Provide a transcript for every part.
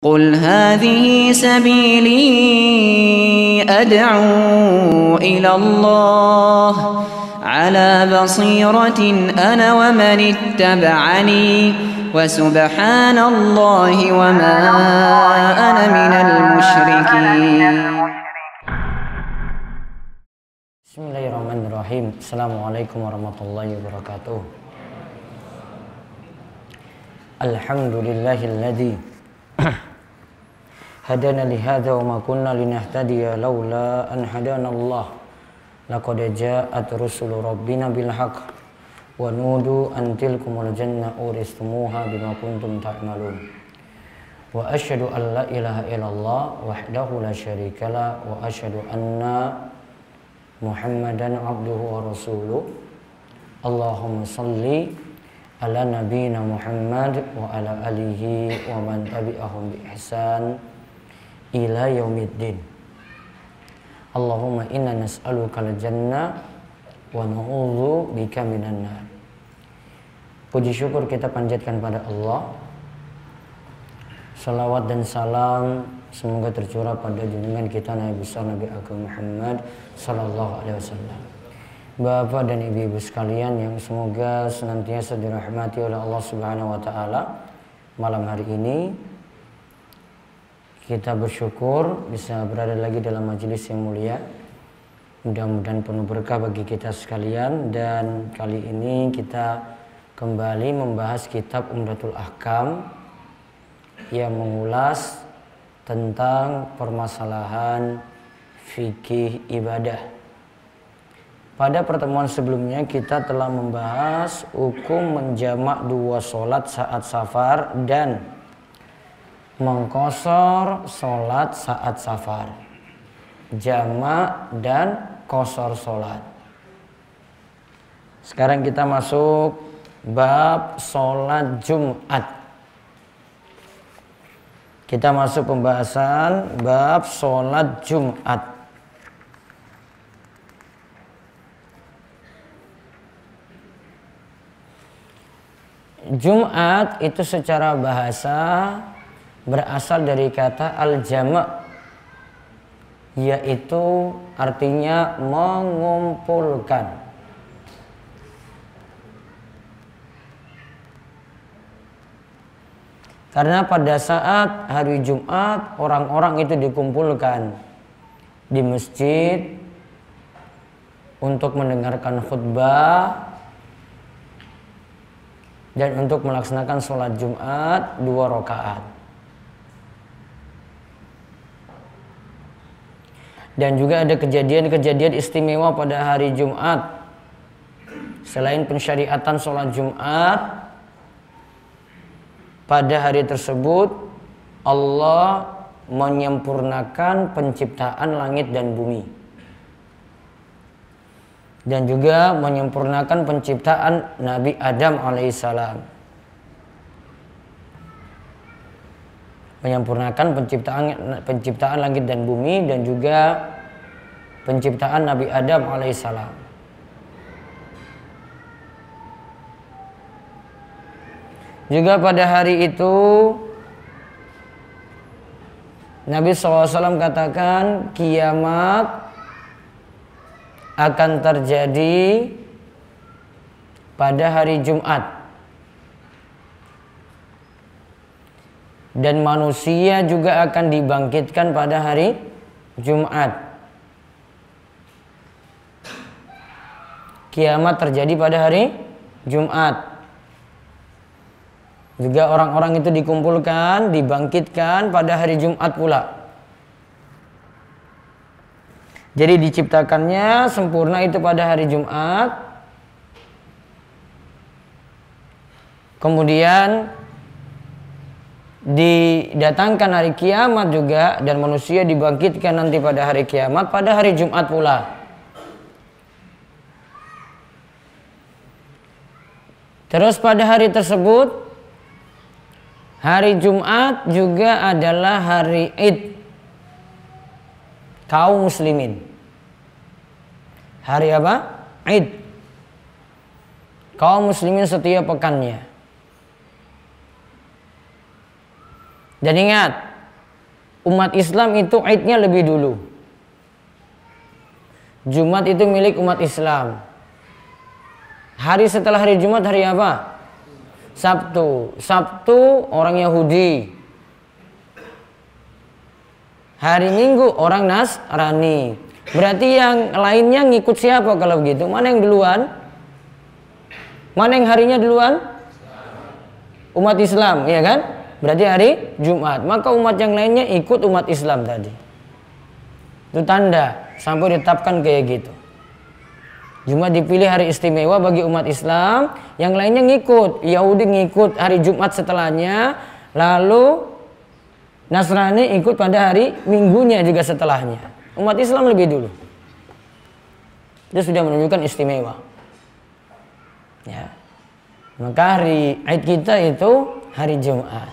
قل هذه سبيلي أدعو إلى الله على بصيرة أنا ومن اتبعني وسبحان الله وما أنا من المشركين. Bismillahirrahmanirrahim. Assalamualaikum warahmatullahi wabarakatuh. Alhamdulillahilladzi hadana lihadza wa ma kunna linahtadiya laula an hadanallah. Laqad ja'at rusulu rabbina bil haqq wa nudu an tilkumul janna uristumuha bima kuntum ta'malun. Wa asyhadu an la ilaha illallah wahdahu la syarikalah wa asyhadu anna Muhammadan abduhu wa rasuluh. Allahumma salli ala nabiyina Muhammad wa ala alihi wa man tabi'ahum bi ihsan ila yaumiddin. Allahumma inna nas'aluka al-jannah wa na'udzu bika minan nar. Puji syukur kita panjatkan pada Allah. Salawat dan salam semoga tercurah pada junjungan kita Nabi besar Nabi Agung Muhammad sallallahu alaihi wasallam. Bapak dan ibu-ibu sekalian yang semoga senantiasa dirahmati oleh Allah Subhanahu wa taala. Malam hari ini kita bersyukur bisa berada lagi dalam majelis yang mulia. Mudah-mudahan penuh berkah bagi kita sekalian, dan kali ini kita kembali membahas kitab Umdatul Ahkam yang mengulas tentang permasalahan fikih ibadah. Pada pertemuan sebelumnya kita telah membahas hukum menjamak dua sholat saat safar dan mengqashar sholat saat safar. Jamak dan qashar sholat. Sekarang kita masuk bab sholat Jumat. Kita masuk pembahasan bab sholat Jumat. Jumat itu secara bahasa berasal dari kata al-jama', yaitu artinya mengumpulkan. Karena pada saat hari Jumat orang-orang itu dikumpulkan di masjid untuk mendengarkan khutbah dan untuk melaksanakan sholat Jumat 2 rakaat. Dan juga ada kejadian-kejadian istimewa pada hari Jumat. Selain pensyariatan sholat Jumat, pada hari tersebut Allah menyempurnakan penciptaan langit dan bumi. Dan juga menyempurnakan penciptaan Nabi Adam alaihissalam. Menyempurnakan penciptaan langit dan bumi dan juga penciptaan Nabi Adam alaihissalam. Juga pada hari itu Nabi SAW katakan kiamat akan terjadi pada hari Jumat. Dan manusia juga akan dibangkitkan pada hari Jumat. Kiamat terjadi pada hari Jumat. Juga orang-orang itu dikumpulkan, dibangkitkan pada hari Jumat pula. Jadi diciptakannya sempurna itu pada hari Jumat. Kemudian didatangkan hari kiamat juga, dan manusia dibangkitkan nanti pada hari kiamat pada hari Jumat pula. Terus pada hari tersebut, hari Jumat juga adalah hari Id kaum muslimin. Hari apa? Id. Kaum muslimin setiap pekannya. Dan ingat, umat Islam itu Idnya lebih dulu. Jumat itu milik umat Islam. Hari setelah hari Jumat hari apa? Sabtu. Sabtu orang Yahudi. Hari Minggu orang Nasrani. Berarti yang lainnya ngikut siapa kalau begitu? Mana yang duluan? Mana yang harinya duluan? Umat Islam, ya kan? Berarti hari Jumat. Maka umat yang lainnya ikut umat Islam tadi. Itu tanda sampai ditetapkan kayak gitu. Jumat dipilih hari istimewa bagi umat Islam, yang lainnya ngikut. Yahudi ngikut hari Jumat setelahnya, lalu Nasrani ikut pada hari Minggunya juga setelahnya. Umat Islam lebih dulu. Itu sudah menunjukkan istimewa. Ya. Maka hari Id kita itu hari Jumat.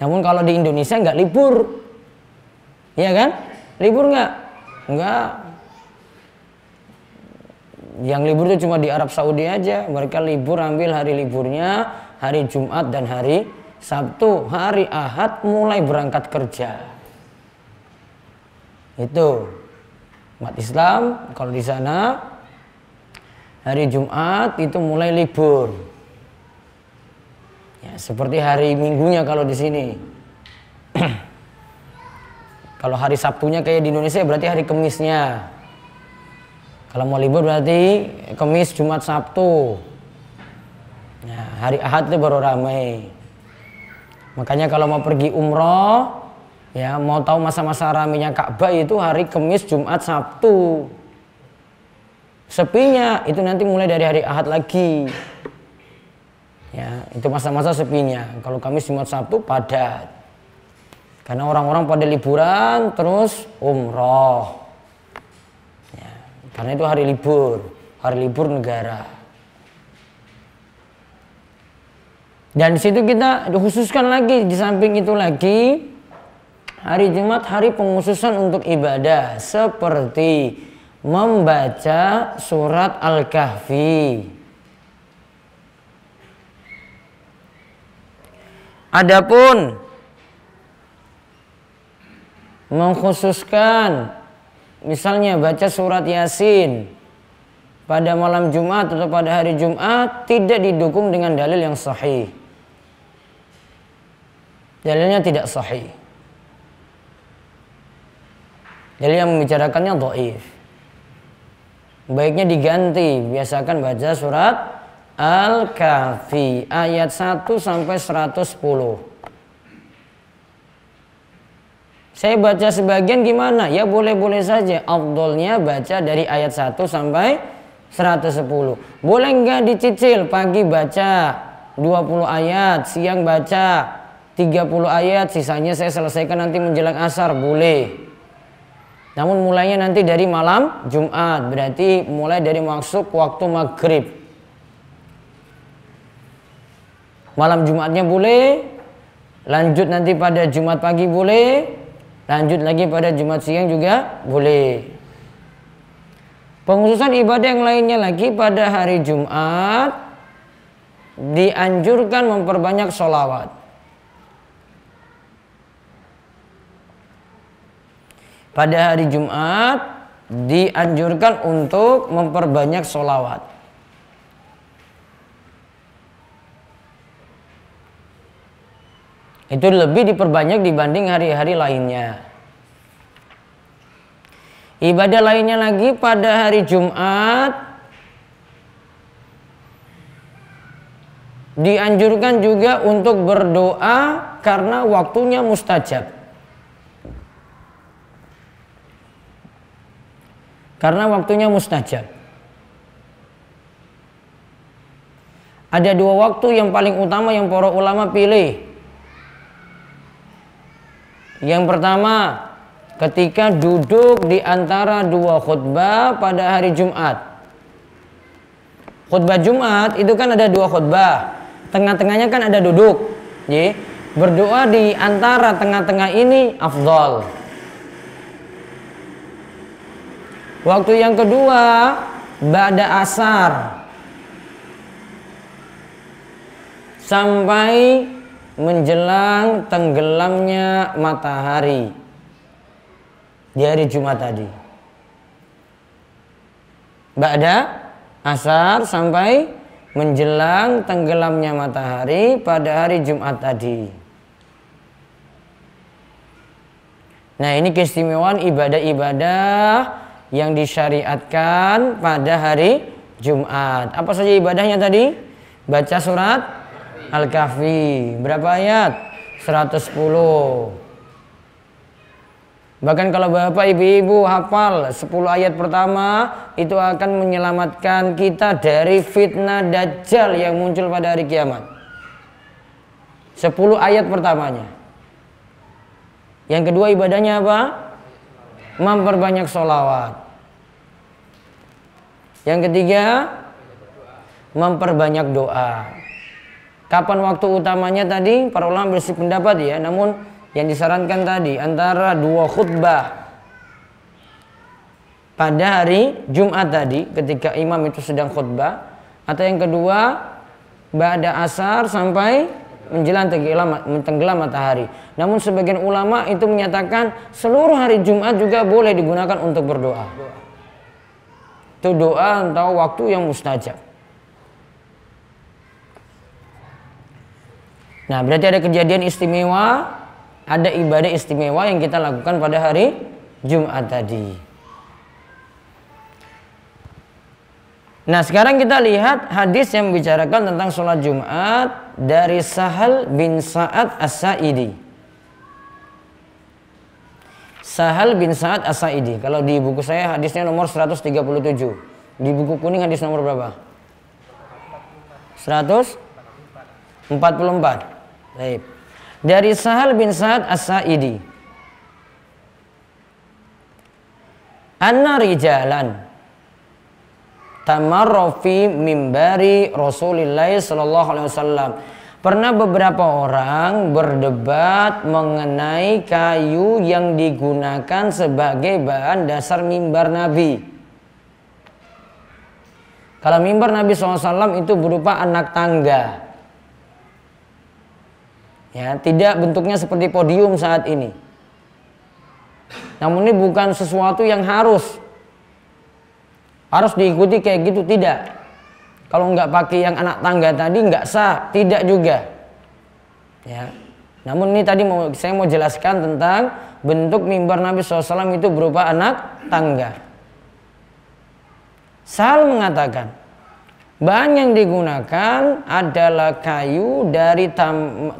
Namun kalau di Indonesia nggak libur, ya kan? Libur nggak? Nggak. Yang libur itu cuma di Arab Saudi aja. Mereka libur ambil hari liburnya hari Jumat dan hari Sabtu. Hari Ahad mulai berangkat kerja. Itu umat Islam kalau di sana hari Jumat itu mulai libur. Ya, seperti hari Minggunya kalau di sini. Kalau hari Sabtunya kayak di Indonesia berarti hari Kemisnya. Kalau mau libur berarti Kemis, Jumat, Sabtu. Nah, hari Ahad itu baru ramai. Makanya kalau mau pergi umroh, ya mau tahu masa-masa ramainya Ka'bah itu hari Kemis, Jumat, Sabtu. Sepinya itu nanti mulai dari hari Ahad lagi. Ya, itu masa-masa sepinya. Kalau Kamis, Jumat, Sabtu padat. Karena orang-orang pada liburan terus umroh. Ya, karena itu hari libur negara. Dan di situ kita dikhususkan lagi, di samping itu lagi hari Jumat hari penghususan untuk ibadah seperti membaca surat Al-Kahfi. Adapun mengkhususkan misalnya baca surat Yasin pada malam Jumat atau pada hari Jumat tidak didukung dengan dalil yang sahih. Dalilnya tidak sahih. Dalil yang membicarakannya dhaif. Baiknya diganti, biasakan baca surat Al-Kahfi ayat 1 sampai 110. Saya baca sebagian gimana? Ya boleh-boleh saja. Afdolnya baca dari ayat 1 sampai 110. Boleh enggak dicicil? Pagi baca 20 ayat, siang baca 30 ayat, sisanya saya selesaikan nanti menjelang asar, boleh. Namun mulainya nanti dari malam Jumat, berarti mulai dari masuk waktu maghrib. Malam Jumatnya boleh, lanjut nanti pada Jumat pagi boleh, lanjut lagi pada Jumat siang juga boleh. Penghususan ibadah yang lainnya lagi pada hari Jumat dianjurkan memperbanyak sholawat. Pada hari Jumat dianjurkan untuk memperbanyak sholawat. Itu lebih diperbanyak dibanding hari-hari lainnya. Ibadah lainnya lagi pada hari Jumat dianjurkan juga untuk berdoa karena waktunya mustajab. Karena waktunya mustajab. Ada dua waktu yang paling utama yang para ulama pilih. Yang pertama, ketika duduk di antara dua khutbah pada hari Jumat. Khutbah Jumat itu kan ada dua khutbah. Tengah-tengahnya kan ada duduk. Jadi, berdoa di antara tengah-tengah ini afdal. Waktu yang kedua, ba'da asar sampai menjelang tenggelamnya matahari di hari Jumat tadi. Ba'da asar sampai menjelang tenggelamnya matahari pada hari Jumat tadi. Nah, ini keistimewaan ibadah-ibadah yang disyariatkan pada hari Jumat. Apa saja ibadahnya tadi? Baca surat Al-Kahfi. Berapa ayat? 110. Bahkan kalau bapak ibu-ibu hafal 10 ayat pertama, itu akan menyelamatkan kita dari fitnah Dajjal yang muncul pada hari kiamat. 10 ayat pertamanya. Yang kedua ibadahnya apa? Memperbanyak sholawat. Yang ketiga, memperbanyak doa. Kapan waktu utamanya tadi? Para ulama bersih pendapat ya. Namun yang disarankan tadi antara 2 khutbah pada hari Jumat tadi ketika imam itu sedang khutbah, atau yang kedua ba'da asar sampai menjelang tenggelam matahari. Namun sebagian ulama itu menyatakan seluruh hari Jumat juga boleh digunakan untuk berdoa. Itu doa atau waktu yang mustajab. Nah, berarti ada kejadian istimewa, ada ibadah istimewa yang kita lakukan pada hari Jumat tadi. Nah, sekarang kita lihat hadis yang membicarakan tentang sholat Jumat dari Sahal bin Sa'ad As-Sa'idi. Sahal bin Sa'ad As-Sa'idi. Kalau di buku saya hadisnya nomor 137. Di buku kuning hadis nomor berapa? 144. Baik. Dari Sahal bin Sa'ad As-Sa'idi. Anna rijalan tamarra fi mimbari Rasulillah sallallahu alaihi wasallam. Pernah beberapa orang berdebat mengenai kayu yang digunakan sebagai bahan dasar mimbar Nabi. Kalau mimbar Nabi SAW itu berupa anak tangga. Ya, tidak bentuknya seperti podium saat ini. Namun ini bukan sesuatu yang harus diikuti kayak gitu, tidak. Kalau nggak pakai yang anak tangga tadi nggak sah, tidak juga. Ya. Namun ini tadi saya mau jelaskan tentang bentuk mimbar Nabi SAW itu berupa anak tangga. Sahal mengatakan bahan yang digunakan adalah kayu dari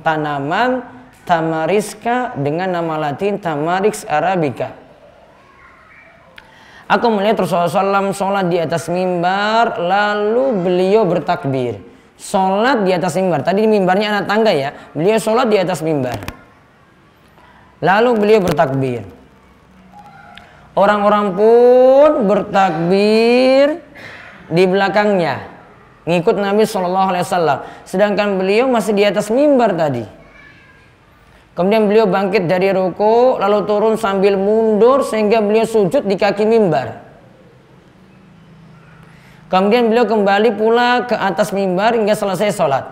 tanaman tamariska dengan nama latin Tamarix arabica. Aku melihat Rasulullah SAW sholat di atas mimbar, lalu beliau bertakbir. Sholat di atas mimbar. Tadi mimbarnya anak tangga ya. Beliau sholat di atas mimbar. Lalu beliau bertakbir. Orang-orang pun bertakbir di belakangnya, ngikut Nabi SAW. Sedangkan beliau masih di atas mimbar tadi. Kemudian beliau bangkit dari ruku, lalu turun sambil mundur sehingga beliau sujud di kaki mimbar. Kemudian beliau kembali pula ke atas mimbar hingga selesai sholat.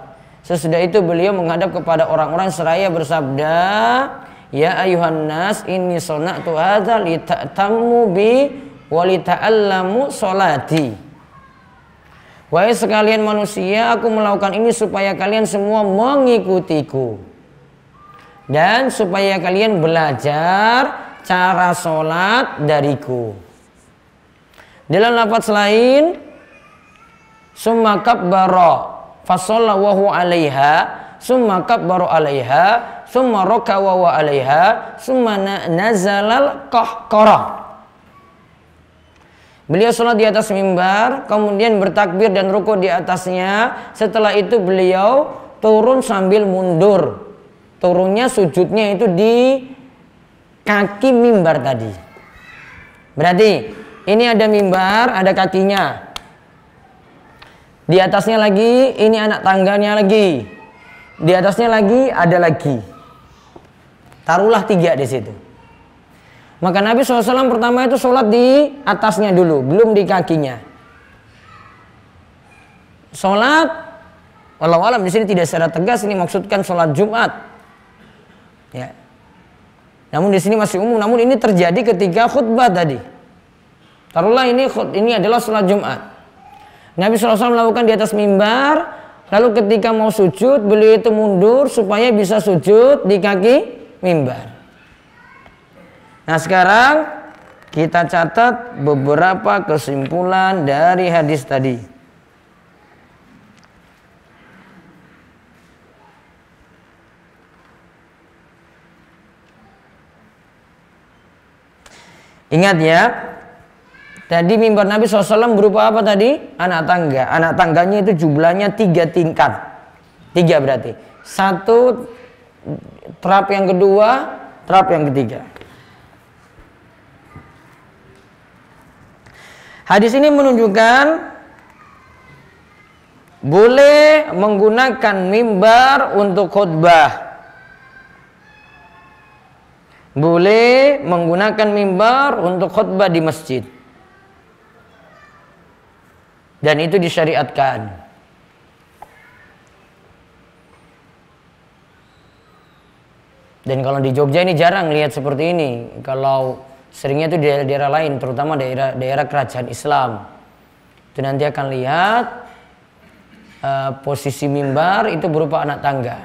Sesudah itu beliau menghadap kepada orang-orang seraya bersabda, "Ya ayuhan nas, inni sona'tu hadza li ta'tammu bi wa li ta'allamu sholati." Wahai sekalian manusia, aku melakukan ini supaya kalian semua mengikutiku dan supaya kalian belajar cara sholat dariku. Dalam lafaz lain, summa kabbara fasalla wa huwa 'alaiha, summa kabbara 'alaiha, summa raka'a wa huwa 'alaiha, summa nazalal qahqarah. Beliau sholat di atas mimbar, kemudian bertakbir dan ruku di atasnya. Setelah itu beliau turun sambil mundur. Turunnya sujudnya itu di kaki mimbar tadi. Berarti ini ada mimbar, ada kakinya. Di atasnya lagi, ini anak tangganya lagi. Di atasnya lagi, ada lagi. Taruhlah 3 di situ. Maka Nabi SAW pertama itu sholat di atasnya dulu, belum di kakinya. Sholat Wallahu alam, di sini tidak secara tegas ini maksudkan sholat Jumat. Ya. Namun di sini masih umum. Namun ini terjadi ketika khutbah tadi. Taruhlah ini adalah sholat Jumat. Nabi SAW melakukan di atas mimbar. Lalu ketika mau sujud, beliau itu mundur supaya bisa sujud di kaki mimbar. Nah sekarang kita catat beberapa kesimpulan dari hadis tadi. Ingat ya, tadi mimbar Nabi SAW berupa apa tadi? Anak tangga. Anak tangganya itu jumlahnya 3 tingkat. 3 berarti. 1 trap yang kedua, trap yang ketiga. Hadis ini menunjukkan boleh menggunakan mimbar untuk khutbah. Boleh menggunakan mimbar untuk khutbah di masjid. Dan itu disyariatkan. Dan kalau di Jogja ini jarang lihat seperti ini. Kalau seringnya itu di daerah-daerah lain, terutama daerah kerajaan Islam. Itu nanti akan lihat posisi mimbar itu berupa anak tangga.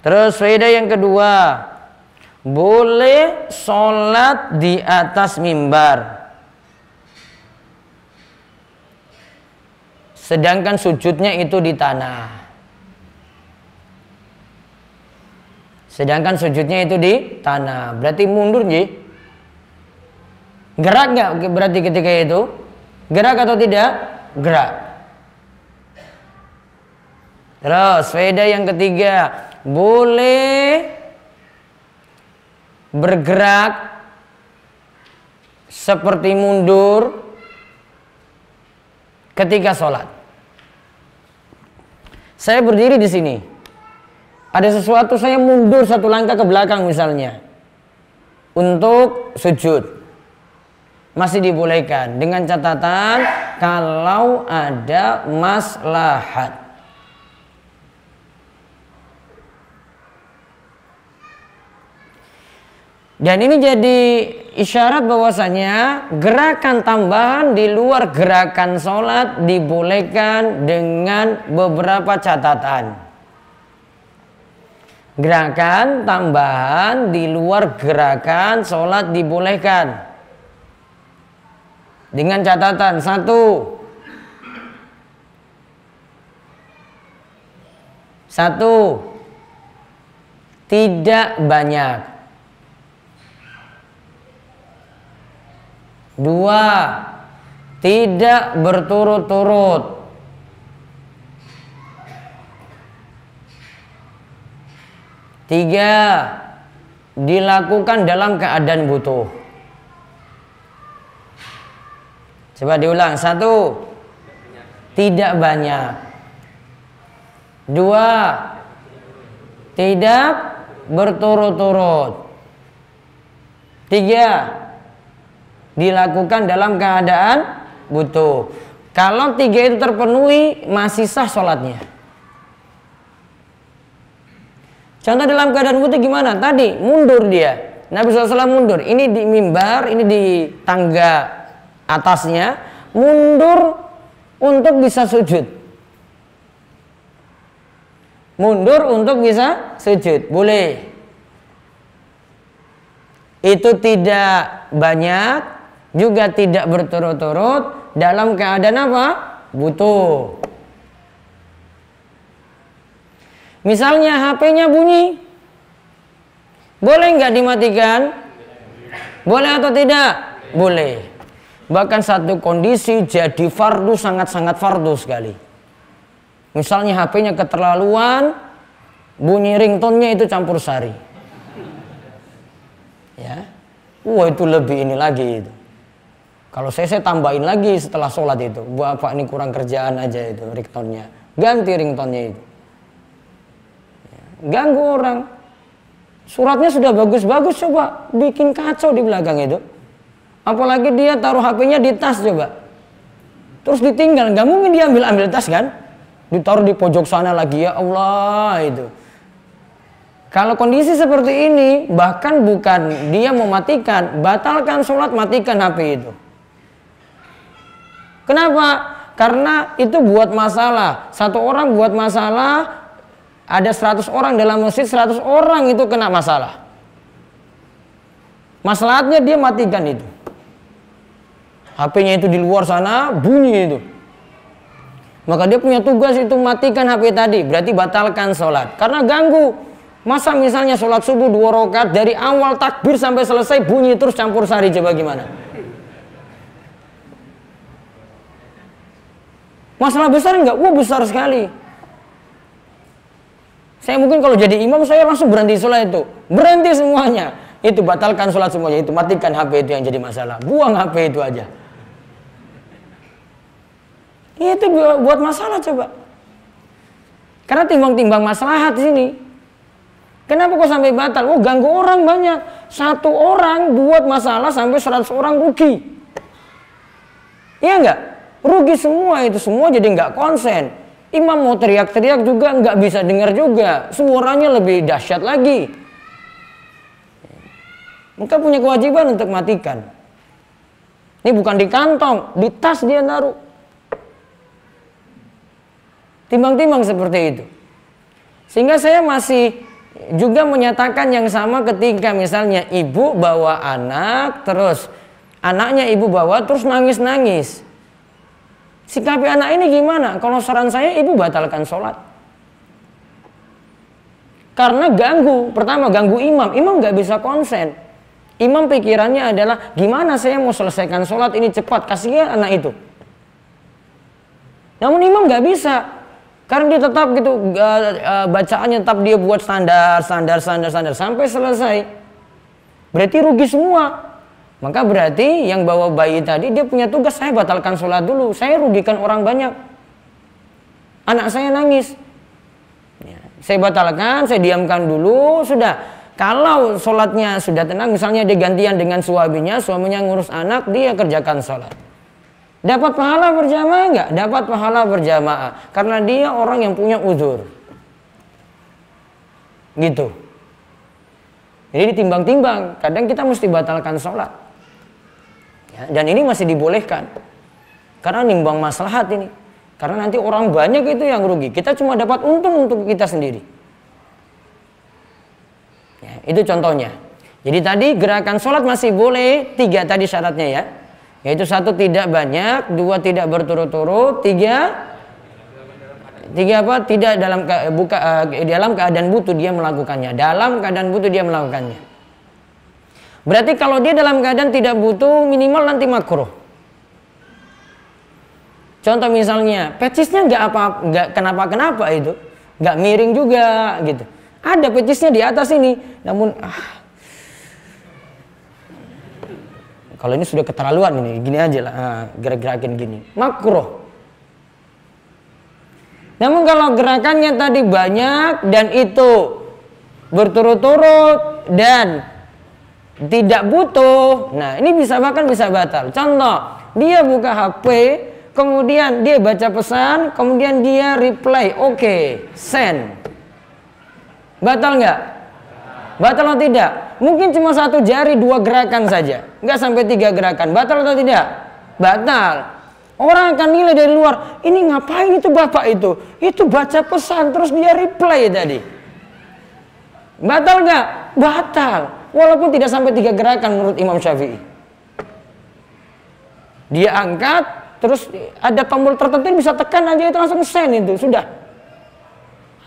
Terus faedah yang kedua, boleh sholat di atas mimbar. Sedangkan sujudnya itu di tanah. Sedangkan sujudnya itu di tanah. Berarti mundur nih. Gerak nggak berarti ketika itu? Gerak atau tidak? Gerak. Terus faedah yang ketiga, boleh bergerak seperti mundur ketika sholat. Saya berdiri di sini, ada sesuatu saya mundur 1 langkah ke belakang misalnya untuk sujud, masih dibolehkan dengan catatan kalau ada maslahat. Dan ini jadi isyarat bahwasanya gerakan tambahan di luar gerakan sholat dibolehkan dengan beberapa catatan. Gerakan tambahan di luar gerakan sholat dibolehkan dengan catatan 1, tidak banyak. 2, tidak berturut-turut. 3, dilakukan dalam keadaan butuh. Coba diulang. 1, tidak banyak. 2, tidak berturut-turut. 3, dilakukan dalam keadaan butuh. Kalau 3 itu terpenuhi, masih sah sholatnya. Contoh dalam keadaan butuh gimana? Tadi mundur dia, Nabi SAW mundur. Ini di mimbar, ini di tangga atasnya, mundur untuk bisa sujud. Mundur untuk bisa sujud, boleh. Itu tidak banyak, juga tidak berturut-turut, dalam keadaan apa? Butuh. Misalnya HP-nya bunyi, boleh nggak dimatikan? Boleh atau tidak? Boleh. Bahkan satu kondisi jadi fardu, sangat-sangat fardu sekali. Misalnya HP-nya keterlaluan, bunyi ringtone-nya itu campur sari. Ya, wah itu lebih ini lagi itu. Kalau saya tambahin lagi setelah sholat itu, Bapak ini kurang kerjaan aja itu ringtone-nya. Ganti ringtone-nya itu. Ya, ganggu orang. Suratnya sudah bagus-bagus, coba bikin kacau di belakang itu. Apalagi dia taruh HP-nya di tas coba. terus ditinggal, nggak mungkin dia ambil tas kan, ditaruh di pojok sana lagi, ya Allah itu. Kalau kondisi seperti ini, bahkan bukan dia mematikan, batalkan sholat, matikan HP itu. Kenapa? Karena itu buat masalah. Satu orang buat masalah, ada 100 orang dalam masjid, 100 orang itu kena masalah. Masalahnya dia matikan itu. HP-nya itu di luar sana, bunyi itu. Maka dia punya tugas itu matikan HP tadi, berarti batalkan sholat. Karena ganggu. Masa misalnya sholat subuh 2 rakaat, dari awal takbir sampai selesai bunyi terus campur sari, coba gimana? Masalah besar enggak? Wah, besar sekali. Saya mungkin kalau jadi imam, saya langsung berhenti sholat itu. Berhenti semuanya. Itu batalkan sholat semuanya, itu matikan HP itu yang jadi masalah. Buang HP itu aja. Itu buat masalah coba. Karena timbang-timbang maslahat di sini. Kenapa kok sampai batal? Oh, ganggu orang banyak. 1 orang buat masalah sampai 100 orang rugi. Iya enggak? Rugi semua itu, semua jadi enggak konsen. Imam mau teriak-teriak juga enggak bisa dengar juga. Suaranya lebih dahsyat lagi. Maka punya kewajiban untuk matikan. Ini bukan di kantong, di tas dia naruh. Timbang-timbang seperti itu. Sehingga saya masih juga menyatakan yang sama ketika misalnya ibu bawa anak, terus anaknya ibu bawa terus nangis-nangis. Sikapi anak ini gimana? Kalau saran saya, ibu batalkan sholat. Karena ganggu. Pertama ganggu imam. Imam nggak bisa konsen. Imam pikirannya adalah gimana saya mau selesaikan sholat ini cepat, kasihan anak itu. Namun imam nggak bisa. Karena dia tetap gitu, bacaannya tetap dia buat standar sampai selesai. Berarti rugi semua. Maka berarti yang bawa bayi tadi dia punya tugas, saya batalkan sholat dulu, saya rugikan orang banyak. Anak saya nangis, ya, saya batalkan, saya diamkan dulu, sudah. Kalau sholatnya sudah tenang, misalnya dia gantian dengan suaminya ngurus anak, dia kerjakan sholat. Dapat pahala berjamaah enggak? Dapat pahala berjamaah. Karena dia orang yang punya uzur. Gitu. Jadi ditimbang-timbang. Kadang kita mesti batalkan sholat. Ya, dan ini masih dibolehkan. Karena nimbang maslahat ini. Karena nanti orang banyak itu yang rugi. Kita cuma dapat untung untuk kita sendiri. Ya, itu contohnya. Jadi tadi gerakan sholat masih boleh. 3 tadi syaratnya ya. Yaitu 1 tidak banyak, 2 tidak berturut-turut, 3 apa? Tidak dalam keadaan butuh dia melakukannya. Dalam keadaan butuh dia melakukannya. Berarti kalau dia dalam keadaan tidak butuh, minimal nanti makruh. Contoh misalnya, pecisnya nggak kenapa-kenapa itu, nggak miring juga gitu. Ada pecisnya di atas ini, namun kalau ini sudah keterlaluan ini, gini aja lah, gerak-gerakin gini, makruh. Namun kalau gerakannya tadi banyak dan itu berturut-turut dan tidak butuh, nah ini bahkan bisa batal. Contoh, dia buka HP, kemudian dia baca pesan, kemudian dia reply, oke, send. Batal nggak? Batal atau tidak? Mungkin cuma 1 jari 2 gerakan saja, nggak sampai 3 gerakan. Batal atau tidak? Batal. Orang akan nilai dari luar, ini ngapain itu bapak itu? Itu baca pesan terus dia reply tadi. Batal nggak? Batal. Walaupun tidak sampai 3 gerakan menurut Imam Syafi'i. Dia angkat, terus ada tombol tertentu bisa tekan aja itu langsung send itu, sudah.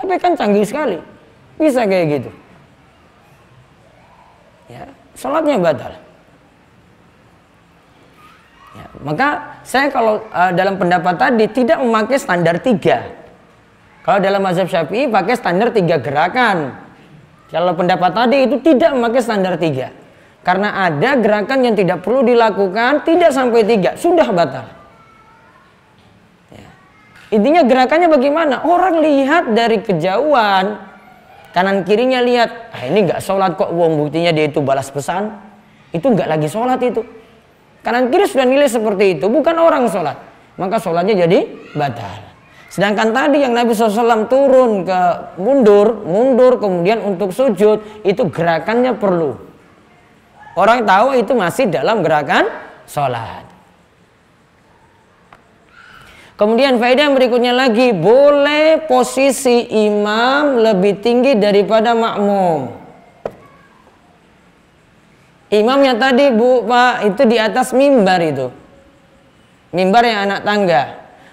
HP kan canggih sekali, bisa kayak gitu. Ya, sholatnya batal. Ya, maka saya kalau dalam pendapat tadi tidak memakai standar 3. Kalau dalam mazhab Syafi'i pakai standar 3 gerakan. Kalau pendapat tadi itu tidak memakai standar 3. Karena ada gerakan yang tidak perlu dilakukan, tidak sampai 3, sudah batal. Ya. Intinya gerakannya bagaimana? Orang lihat dari kejauhan, kanan kirinya lihat, ini nggak sholat kok, wong buktinya dia itu balas pesan, itu nggak lagi sholat itu. Kanan kiri sudah nilai seperti itu, bukan orang sholat. maka sholatnya jadi batal. Sedangkan tadi yang Nabi SAW turun ke mundur kemudian untuk sujud, itu gerakannya perlu. Orang tahu itu masih dalam gerakan sholat. Kemudian faedah yang berikutnya lagi, boleh posisi imam lebih tinggi daripada makmum. Imamnya tadi Pak itu di atas mimbar itu. Mimbar yang anak tangga.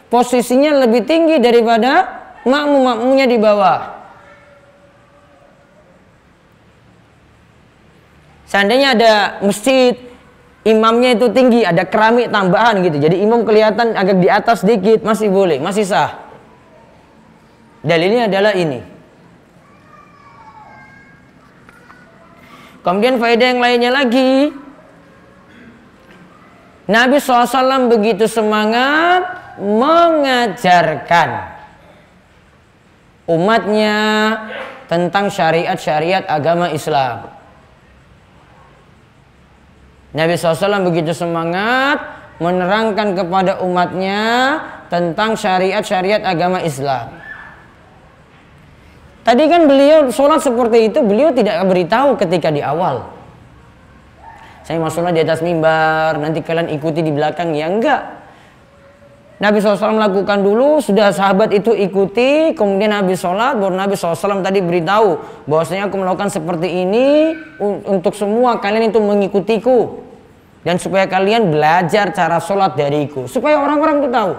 Posisinya lebih tinggi daripada makmumnya di bawah. Seandainya ada masjid, imamnya itu tinggi, ada keramik tambahan gitu. Jadi imam kelihatan agak di atas sedikit, masih boleh, masih sah. Dalilnya adalah ini. Kemudian faedah yang lainnya lagi, Nabi SAW begitu semangat mengajarkan umatnya tentang syariat-syariat agama Islam. Nabi SAW begitu semangat menerangkan kepada umatnya tentang syariat-syariat agama Islam. Tadi kan beliau sholat seperti itu, beliau tidak beritahu ketika di awal. Saya mau sholat di atas mimbar, nanti kalian ikuti di belakang, ya enggak. Nabi SAW melakukan dulu, sudah sahabat itu ikuti, kemudian Nabi sholat, baru Nabi SAW tadi beritahu bahwasanya aku melakukan seperti ini untuk semua kalian itu mengikutiku, dan supaya kalian belajar cara sholat dariku, supaya orang-orang itu tahu.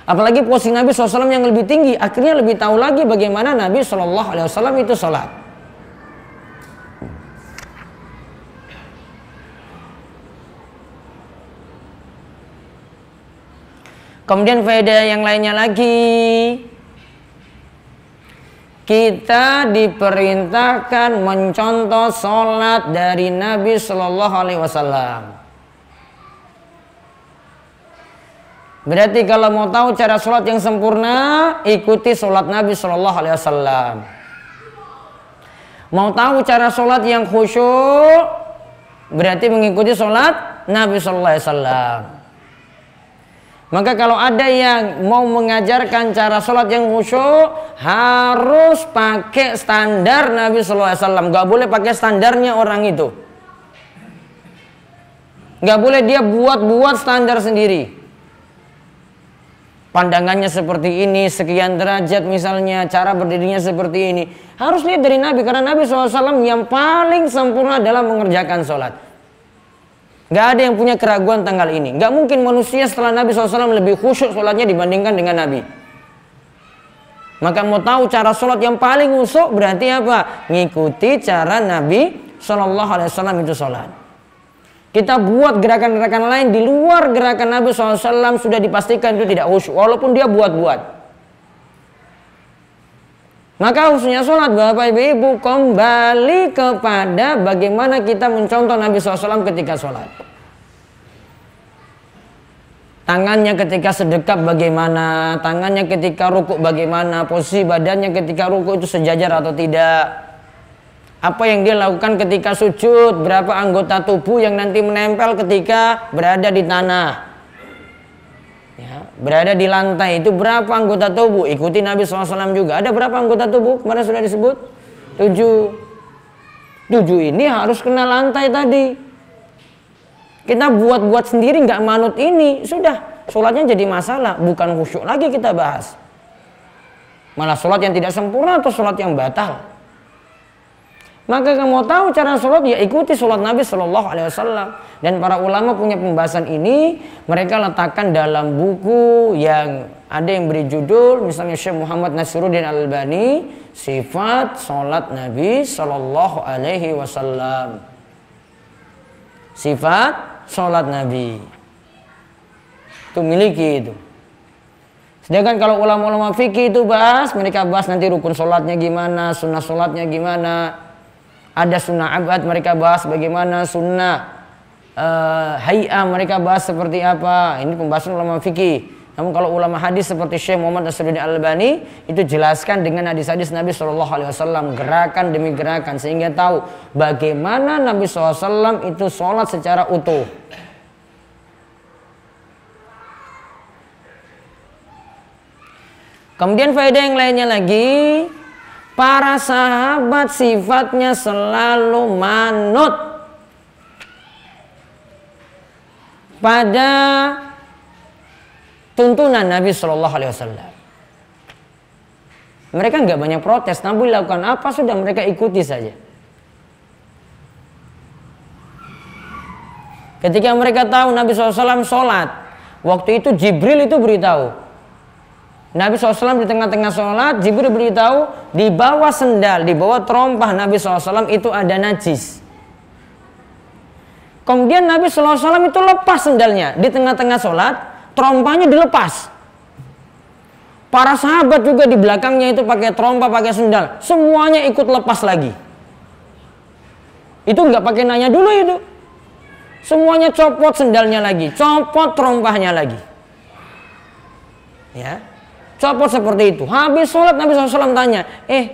Apalagi posisi Nabi SAW yang lebih tinggi, akhirnya lebih tahu lagi bagaimana Nabi SAW itu sholat. Kemudian faedah yang lainnya lagi, kita diperintahkan mencontoh sholat dari Nabi Shallallahu Alaihi Wasallam. Berarti kalau mau tahu cara sholat yang sempurna, ikuti sholat Nabi Shallallahu Alaihi Wasallam. Mau tahu cara sholat yang khusyuk, berarti mengikuti sholat Nabi Shallallahu Alaihi Wasallam. Maka kalau ada yang mau mengajarkan cara sholat yang khusyuk, harus pakai standar Nabi Sallallahu Alaihi Wasallam. Gak boleh pakai standarnya orang itu. Gak boleh dia buat standar sendiri. Pandangannya seperti ini, sekian derajat misalnya, cara berdirinya seperti ini. Harus lihat dari Nabi, karena Nabi SAW yang paling sempurna dalam mengerjakan sholat. Gak ada yang punya keraguan tanggal ini. Gak mungkin manusia setelah Nabi SAW lebih khusyuk sholatnya dibandingkan dengan Nabi. Maka mau tahu cara sholat yang paling khusyuk, berarti apa? Ngikuti cara Nabi SAW itu sholat. Kita buat gerakan-gerakan lain di luar gerakan Nabi SAW, sudah dipastikan itu tidak khusyuk, walaupun dia buat-buat. Maka khususnya sholat, Bapak Ibu, kembali kepada bagaimana kita mencontoh Nabi SAW ketika sholat. Tangannya ketika sedekap bagaimana, tangannya ketika rukuk bagaimana, posisi badannya ketika rukuk itu sejajar atau tidak. Apa yang dia lakukan ketika sujud, berapa anggota tubuh yang nanti menempel ketika berada di tanah. Ya, berada di lantai itu berapa anggota tubuh, ikuti Nabi SAW juga. Ada berapa anggota tubuh kemarin sudah disebut? 7 ini harus kena lantai tadi. Kita buat sendiri nggak manut ini, sudah sholatnya jadi masalah, bukan khusyuk lagi kita bahas, malah sholat yang tidak sempurna atau sholat yang batal. Maka kamu mau tahu cara sholat, ya ikuti sholat Nabi Shallallahu Alaihi Wasallam. Dan para ulama punya pembahasan ini, mereka letakkan dalam buku yang ada yang beri judul, misalnya Syekh Muhammad Nasiruddin Al-Albani, Sifat Sholat Nabi Shallallahu Alaihi Wasallam. Sifat sholat Nabi itu miliki itu. Sedangkan kalau ulama-ulama fikih itu bahas, mereka bahas nanti rukun sholatnya gimana, sunnah sholatnya gimana. Ada sunnah abad, mereka bahas bagaimana sunnah hay'ah, mereka bahas seperti apa. Ini pembahasan ulama fikih. Namun kalau ulama hadis seperti Syekh Muhammad Nasiruddin Al-Albani, itu jelaskan dengan hadis-hadis Nabi SAW, gerakan demi gerakan, sehingga tahu bagaimana Nabi SAW itu sholat secara utuh. Kemudian faedah yang lainnya lagi, para sahabat sifatnya selalu manut pada tuntunan Nabi Shallallahu Alaihi Wasallam. Mereka nggak banyak protes, Nabi lakukan apa sudah mereka ikuti saja. Ketika mereka tahu Nabi SAW sholat, waktu itu Jibril itu beritahu. Nabi SAW di tengah-tengah sholat, Jibril beritahu di bawah sendal, di bawah terompah Nabi SAW itu ada najis. Kemudian Nabi SAW itu lepas sendalnya di tengah-tengah sholat, terompahnya dilepas. Para sahabat juga di belakangnya itu pakai terompah, pakai sendal, semuanya ikut lepas lagi. Itu nggak pakai nanya dulu itu. Semuanya copot sendalnya lagi, copot terompahnya lagi. Ya, copot seperti itu. Habis sholat Nabi SAW tanya,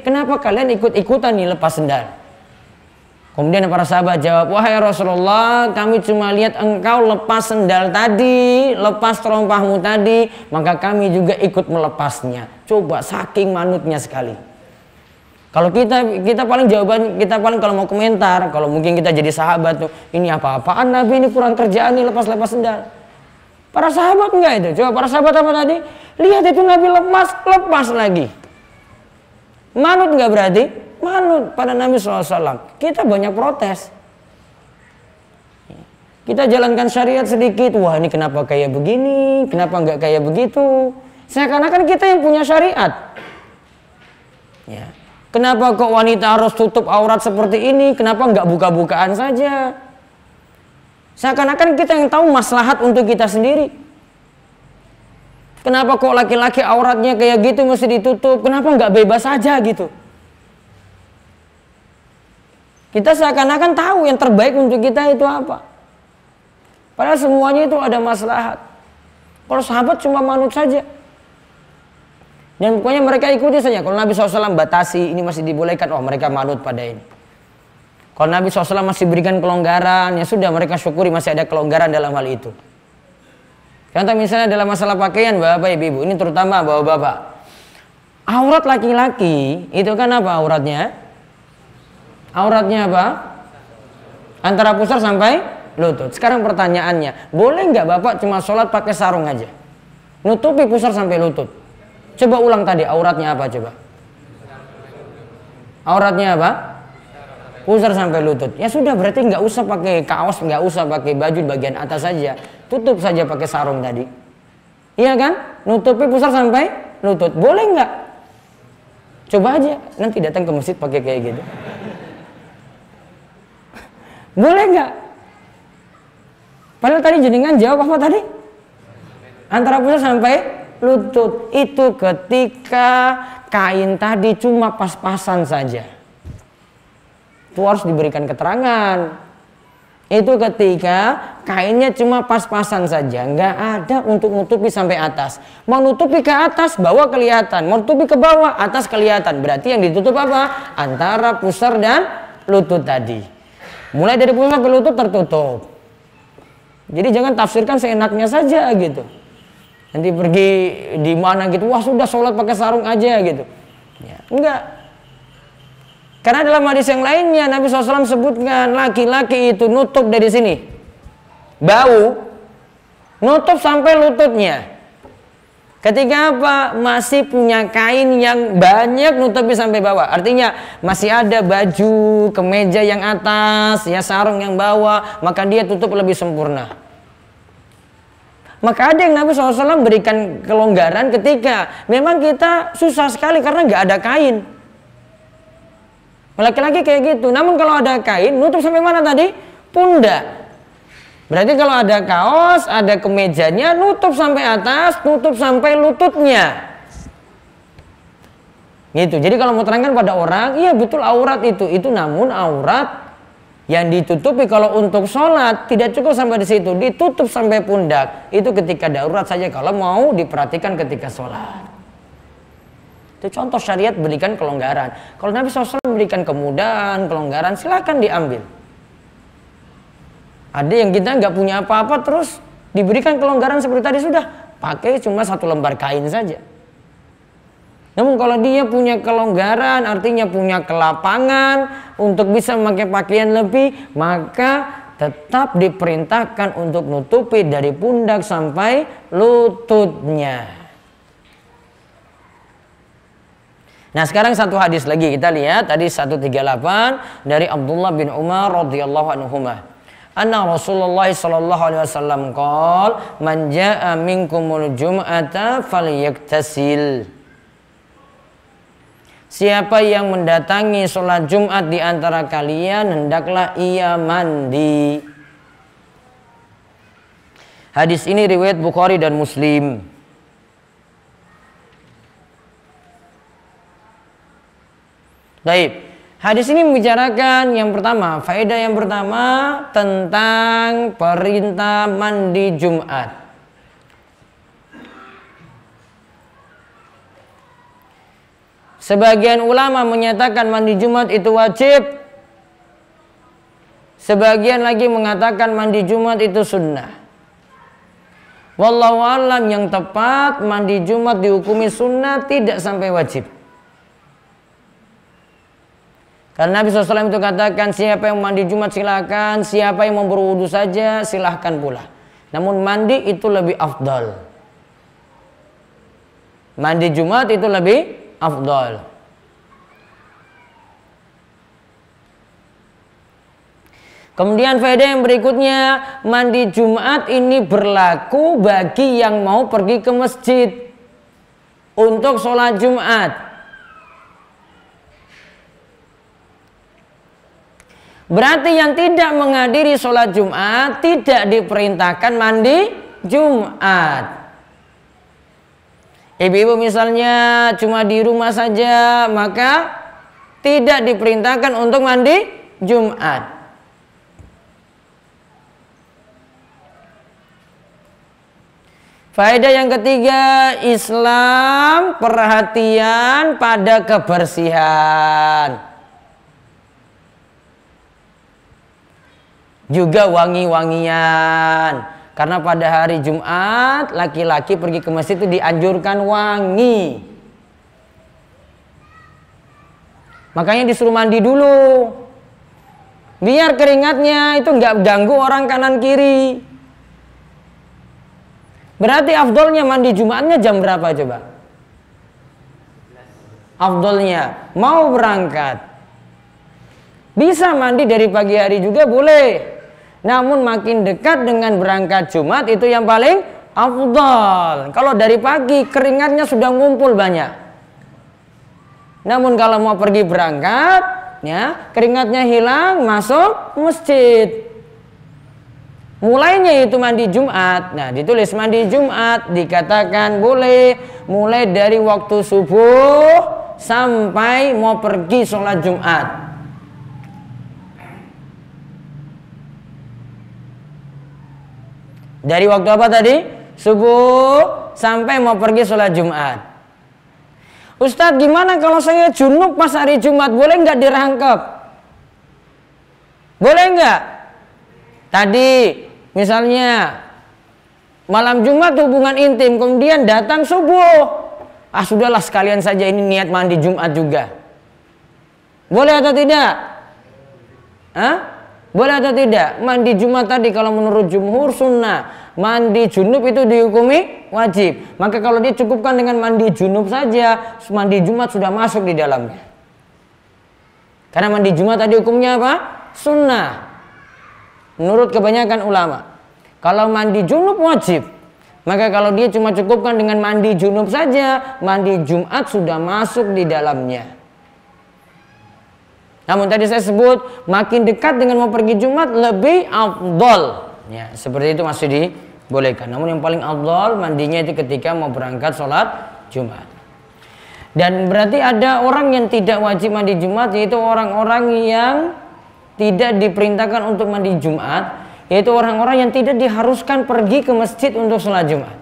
kenapa kalian ikut-ikutan nih lepas sendal? Kemudian para sahabat jawab, wahai Rasulullah, kami cuma lihat engkau lepas sendal tadi, lepas terompahmu tadi, maka kami juga ikut melepasnya. Coba saking manutnya sekali. Kalau kita paling jawaban, kita paling kalau mau komentar, kalau mungkin kita jadi sahabat tuh, ini apa-apaan Nabi, ini kurang kerjaan nih lepas-lepas sendal. Para sahabat enggak itu. Coba para sahabat apa tadi? Lihat itu Nabi lepas lagi. Manut enggak berarti? Manut pada Nabi SAW. Kita banyak protes. Kita jalankan syariat sedikit. Wah, ini kenapa kayak begini? Kenapa enggak kayak begitu? Seakan-akan kita yang punya syariat. Ya. Kenapa kok wanita harus tutup aurat seperti ini? Kenapa enggak buka-bukaan saja? Seakan-akan kita yang tahu maslahat untuk kita sendiri. Kenapa kok laki-laki auratnya kayak gitu mesti ditutup? Kenapa nggak bebas saja gitu? Kita seakan-akan tahu yang terbaik untuk kita itu apa. Padahal semuanya itu ada maslahat. Kalau sahabat cuma manut saja. Dan pokoknya mereka ikuti saja. Kalau Nabi SAW batasi, ini masih dibolehkan. Oh, mereka manut pada ini. Kalau Nabi SAW masih berikan kelonggaran, ya sudah mereka syukuri masih ada kelonggaran dalam hal itu. Contoh misalnya dalam masalah pakaian bapak ibu, ini terutama bapak-bapak. Aurat laki-laki itu kan apa auratnya? Auratnya apa? Antara pusar sampai lutut. Sekarang pertanyaannya, boleh nggak bapak cuma sholat pakai sarung aja? Nutupi pusar sampai lutut. Coba ulang tadi, auratnya apa coba? Auratnya apa? Pusar sampai lutut. Ya sudah berarti nggak usah pakai kaos, nggak usah pakai baju bagian atas saja. Tutup saja pakai sarung tadi. Iya kan? Nutupi pusar sampai lutut. Boleh nggak? Coba aja. Nanti datang ke masjid pakai kayak gitu. Boleh nggak? Padahal tadi jenengan jawab apa tadi? Antara pusar sampai lutut. Itu ketika kain tadi cuma pas-pasan saja. Itu harus diberikan keterangan. Itu ketika kainnya cuma pas-pasan saja, nggak ada untuk nutupi sampai atas. Mau nutupi ke atas, bawah kelihatan. Mau nutupi ke bawah, atas kelihatan. Berarti yang ditutup apa? Antara pusar dan lutut tadi. Mulai dari pusar ke lutut tertutup. Jadi jangan tafsirkan seenaknya saja gitu. Nanti pergi di mana gitu, wah sudah sholat pakai sarung aja gitu. Ya, enggak. Karena dalam hadis yang lainnya Nabi SAW sebutkan laki-laki itu nutup dari sini, bau, nutup sampai lututnya. Ketika apa? Masih punya kain yang banyak nutupi sampai bawah. Artinya masih ada baju, kemeja yang atas, ya sarung yang bawah, maka dia tutup lebih sempurna. Maka ada yang Nabi SAW berikan kelonggaran ketika memang kita susah sekali karena nggak ada kain. Laki-laki kayak gitu. Namun kalau ada kain, nutup sampai mana tadi? Pundak. Berarti kalau ada kaos, ada kemejanya, nutup sampai atas, nutup sampai lututnya. Gitu. Jadi kalau mau terangkan pada orang, iya betul aurat itu namun aurat yang ditutupi kalau untuk sholat tidak cukup sampai di situ, ditutup sampai pundak. Itu ketika darurat saja kalau mau diperhatikan ketika sholat. Itu contoh syariat berikan kelonggaran. Kalau Nabi SAW memberikan kemudahan, kelonggaran, silakan diambil. Ada yang kita nggak punya apa-apa terus diberikan kelonggaran seperti tadi sudah pakai cuma satu lembar kain saja. Namun kalau dia punya kelonggaran, artinya punya kelapangan untuk bisa memakai pakaian lebih, maka tetap diperintahkan untuk nutupi dari pundak sampai lututnya. Nah, sekarang satu hadis lagi kita lihat, tadi 138 dari Abdullah bin Umar radhiyallahu anhuma. Anna Rasulullah sallallahu alaihi wasallam qala man jaa minkumul jum'ata falyaktasil. Siapa yang mendatangi sholat Jumat di antara kalian, hendaklah ia mandi. Hadis ini riwayat Bukhari dan Muslim. Baik, hadis ini membicarakan yang pertama, faedah yang pertama tentang perintah mandi Jumat. Sebagian ulama menyatakan mandi Jumat itu wajib. Sebagian lagi mengatakan mandi Jumat itu sunnah. Wallahu a'lam, yang tepat mandi Jumat dihukumi sunnah, tidak sampai wajib. Karena Nabi SAW itu katakan, siapa yang mandi Jumat silakan, siapa yang mau berwudu saja silahkan pula. Namun mandi itu lebih afdal. Mandi Jumat itu lebih afdal. Kemudian faedah yang berikutnya, mandi Jumat ini berlaku bagi yang mau pergi ke masjid untuk sholat Jumat. Berarti yang tidak menghadiri sholat Jumat tidak diperintahkan mandi Jumat. Ibu-ibu misalnya cuma di rumah saja, maka tidak diperintahkan untuk mandi Jumat. Faedah yang ketiga, Islam perhatian pada kebersihan. Juga wangi-wangian. Karena pada hari Jumat, laki-laki pergi ke masjid itu dianjurkan wangi. Makanya disuruh mandi dulu. Biar keringatnya itu nggak ganggu orang kanan kiri. Berarti afdolnya mandi Jumatnya jam berapa coba? Afdolnya mau berangkat, bisa mandi dari pagi hari juga boleh. Namun makin dekat dengan berangkat Jumat itu yang paling afdol. Kalau dari pagi keringatnya sudah ngumpul banyak. Namun kalau mau pergi berangkat, ya keringatnya hilang, masuk masjid. Mulainya itu mandi Jumat. Nah, ditulis mandi Jumat, dikatakan boleh mulai dari waktu subuh sampai mau pergi sholat Jumat. Dari waktu apa tadi? Subuh sampai mau pergi sholat Jumat. Ustadz, gimana kalau saya junub pas hari Jumat? Boleh nggak dirangkap? Boleh nggak? Tadi misalnya malam Jumat hubungan intim, kemudian datang subuh. Ah sudahlah sekalian saja ini niat mandi Jumat juga. Boleh atau tidak? Hah? Boleh atau tidak? Mandi Jumat tadi kalau menurut jumhur sunnah. Mandi junub itu dihukumi wajib. Maka kalau dia cukupkan dengan mandi junub saja, mandi Jumat sudah masuk di dalamnya. Karena mandi Jumat tadi hukumnya apa? Sunnah. Menurut kebanyakan ulama. Kalau mandi junub wajib. Maka kalau dia cuma cukupkan dengan mandi junub saja, mandi Jumat sudah masuk di dalamnya. Namun tadi saya sebut makin dekat dengan mau pergi Jumat lebih afdol. Ya, seperti itu masih dibolehkan. Namun yang paling afdol mandinya itu ketika mau berangkat sholat Jumat. Dan berarti ada orang yang tidak wajib mandi Jumat, yaitu orang-orang yang tidak diperintahkan untuk mandi Jumat, yaitu orang-orang yang tidak diharuskan pergi ke masjid untuk sholat Jumat.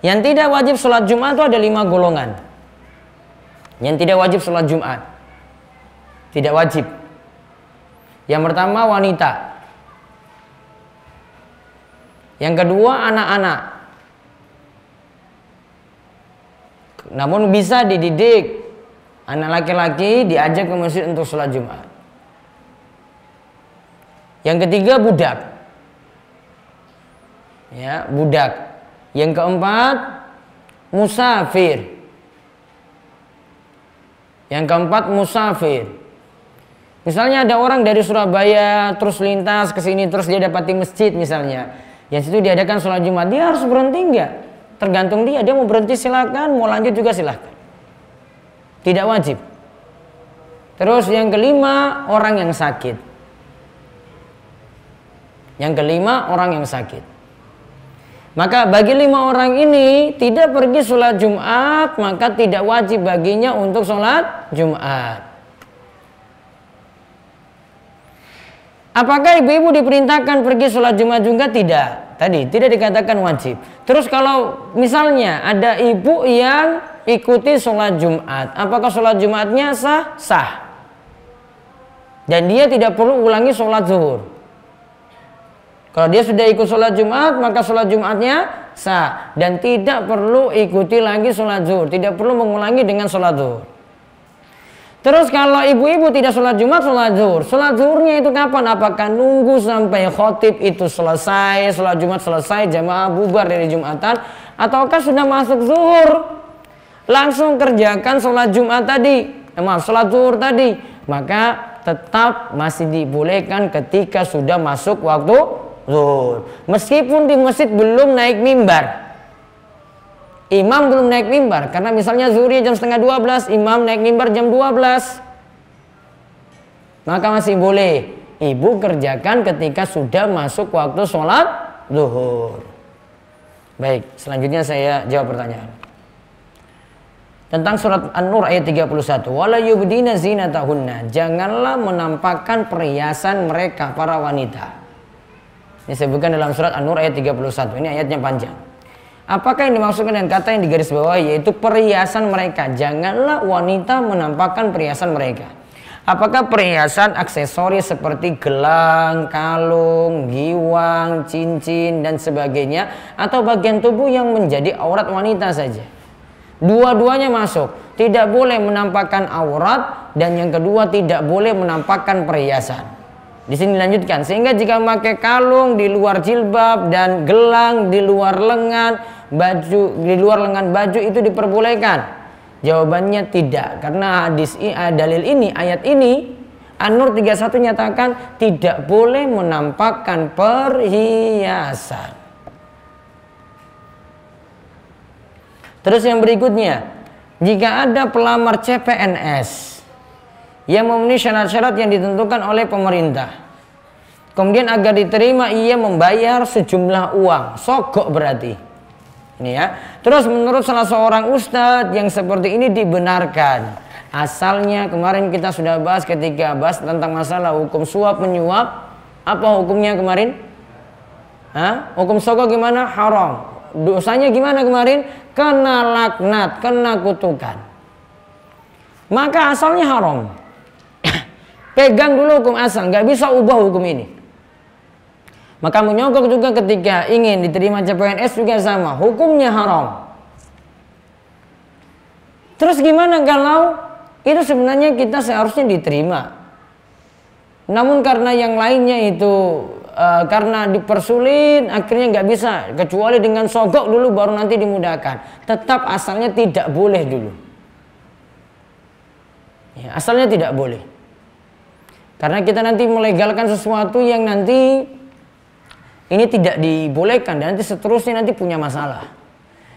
Yang tidak wajib sholat Jumat itu ada 5 golongan. Yang tidak wajib sholat Jumat. Tidak wajib. Yang pertama wanita. Yang kedua anak-anak. Namun bisa dididik. Anak laki-laki diajak ke masjid untuk sholat Jumat. Yang ketiga budak. Ya, budak. Yang keempat musafir. Yang keempat musafir. Misalnya ada orang dari Surabaya terus lintas ke sini terus dia dapati masjid misalnya. Yang situ diadakan sholat Jumat, dia harus berhenti enggak? Tergantung dia mau berhenti silakan, mau lanjut juga silakan. Tidak wajib. Terus yang kelima orang yang sakit. Yang kelima orang yang sakit. Maka bagi 5 orang ini tidak pergi sholat Jumat, maka tidak wajib baginya untuk sholat Jumat. Apakah ibu-ibu diperintahkan pergi sholat Jumat juga? Tidak. Tadi tidak dikatakan wajib. Terus kalau misalnya ada ibu yang ikuti sholat Jumat, apakah sholat Jumatnya sah? Sah. Dan dia tidak perlu ulangi sholat zuhur. Kalau dia sudah ikut sholat Jumat, maka sholat Jumatnya sah. Dan tidak perlu ikuti lagi sholat zuhur. Tidak perlu mengulangi dengan sholat zuhur. Terus kalau ibu-ibu tidak sholat Jumat, sholat zuhur. Sholat zuhurnya itu kapan? Apakah nunggu sampai khotib itu selesai, sholat Jumat selesai, jamaah bubar dari Jumatan? Ataukah sudah masuk zuhur? Langsung kerjakan sholat Jumat tadi. Sholat zuhur tadi. Maka tetap masih dibolehkan ketika sudah masuk waktu zuhur. Meskipun di masjid belum naik mimbar, imam belum naik mimbar, karena misalnya zuhurnya jam 11:30, imam naik mimbar jam 12, maka masih boleh ibu kerjakan ketika sudah masuk waktu sholat zuhur. Baik, selanjutnya saya jawab pertanyaan tentang surat An-Nur ayat 31. Wala yubdina zinatahunna, janganlah menampakkan perhiasan mereka para wanita. Ini disebutkan dalam surat An-Nur ayat 31. Ini ayatnya panjang. Apakah yang dimaksudkan dengan kata yang digaris bawahi, yaitu perhiasan mereka? Janganlah wanita menampakkan perhiasan mereka. Apakah perhiasan aksesoris seperti gelang, kalung, giwang, cincin dan sebagainya, atau bagian tubuh yang menjadi aurat wanita saja? Dua-duanya masuk. Tidak boleh menampakkan aurat, dan yang kedua tidak boleh menampakkan perhiasan. Di sini dilanjutkan, sehingga jika memakai kalung di luar jilbab dan gelang di luar lengan baju itu diperbolehkan. Jawabannya tidak, karena dalil ini, ayat ini An-Nur 31 nyatakan tidak boleh menampakkan perhiasan. Terus yang berikutnya, jika ada pelamar CPNS yang memenuhi syarat-syarat yang ditentukan oleh pemerintah, kemudian agar diterima ia membayar sejumlah uang, sogok berarti. Ini ya. Terus menurut salah seorang ustadz yang seperti ini dibenarkan. Asalnya kemarin kita sudah bahas ketika bahas tentang masalah hukum suap menyuap. Apa hukumnya kemarin? Hukum sogok gimana? Haram. Dosanya gimana kemarin? Kena laknat, kena kutukan. Maka asalnya haram. Pegang dulu hukum asal, nggak bisa ubah hukum ini. Maka menyogok juga ketika ingin diterima CPNS juga sama, hukumnya haram. Terus gimana kalau itu sebenarnya kita seharusnya diterima, namun karena yang lainnya itu karena dipersulit akhirnya nggak bisa, kecuali dengan sogok dulu baru nanti dimudahkan. Tetap asalnya tidak boleh dulu. Ya, asalnya tidak boleh. Karena kita nanti melegalkan sesuatu yang nanti ini tidak dibolehkan dan nanti seterusnya nanti punya masalah.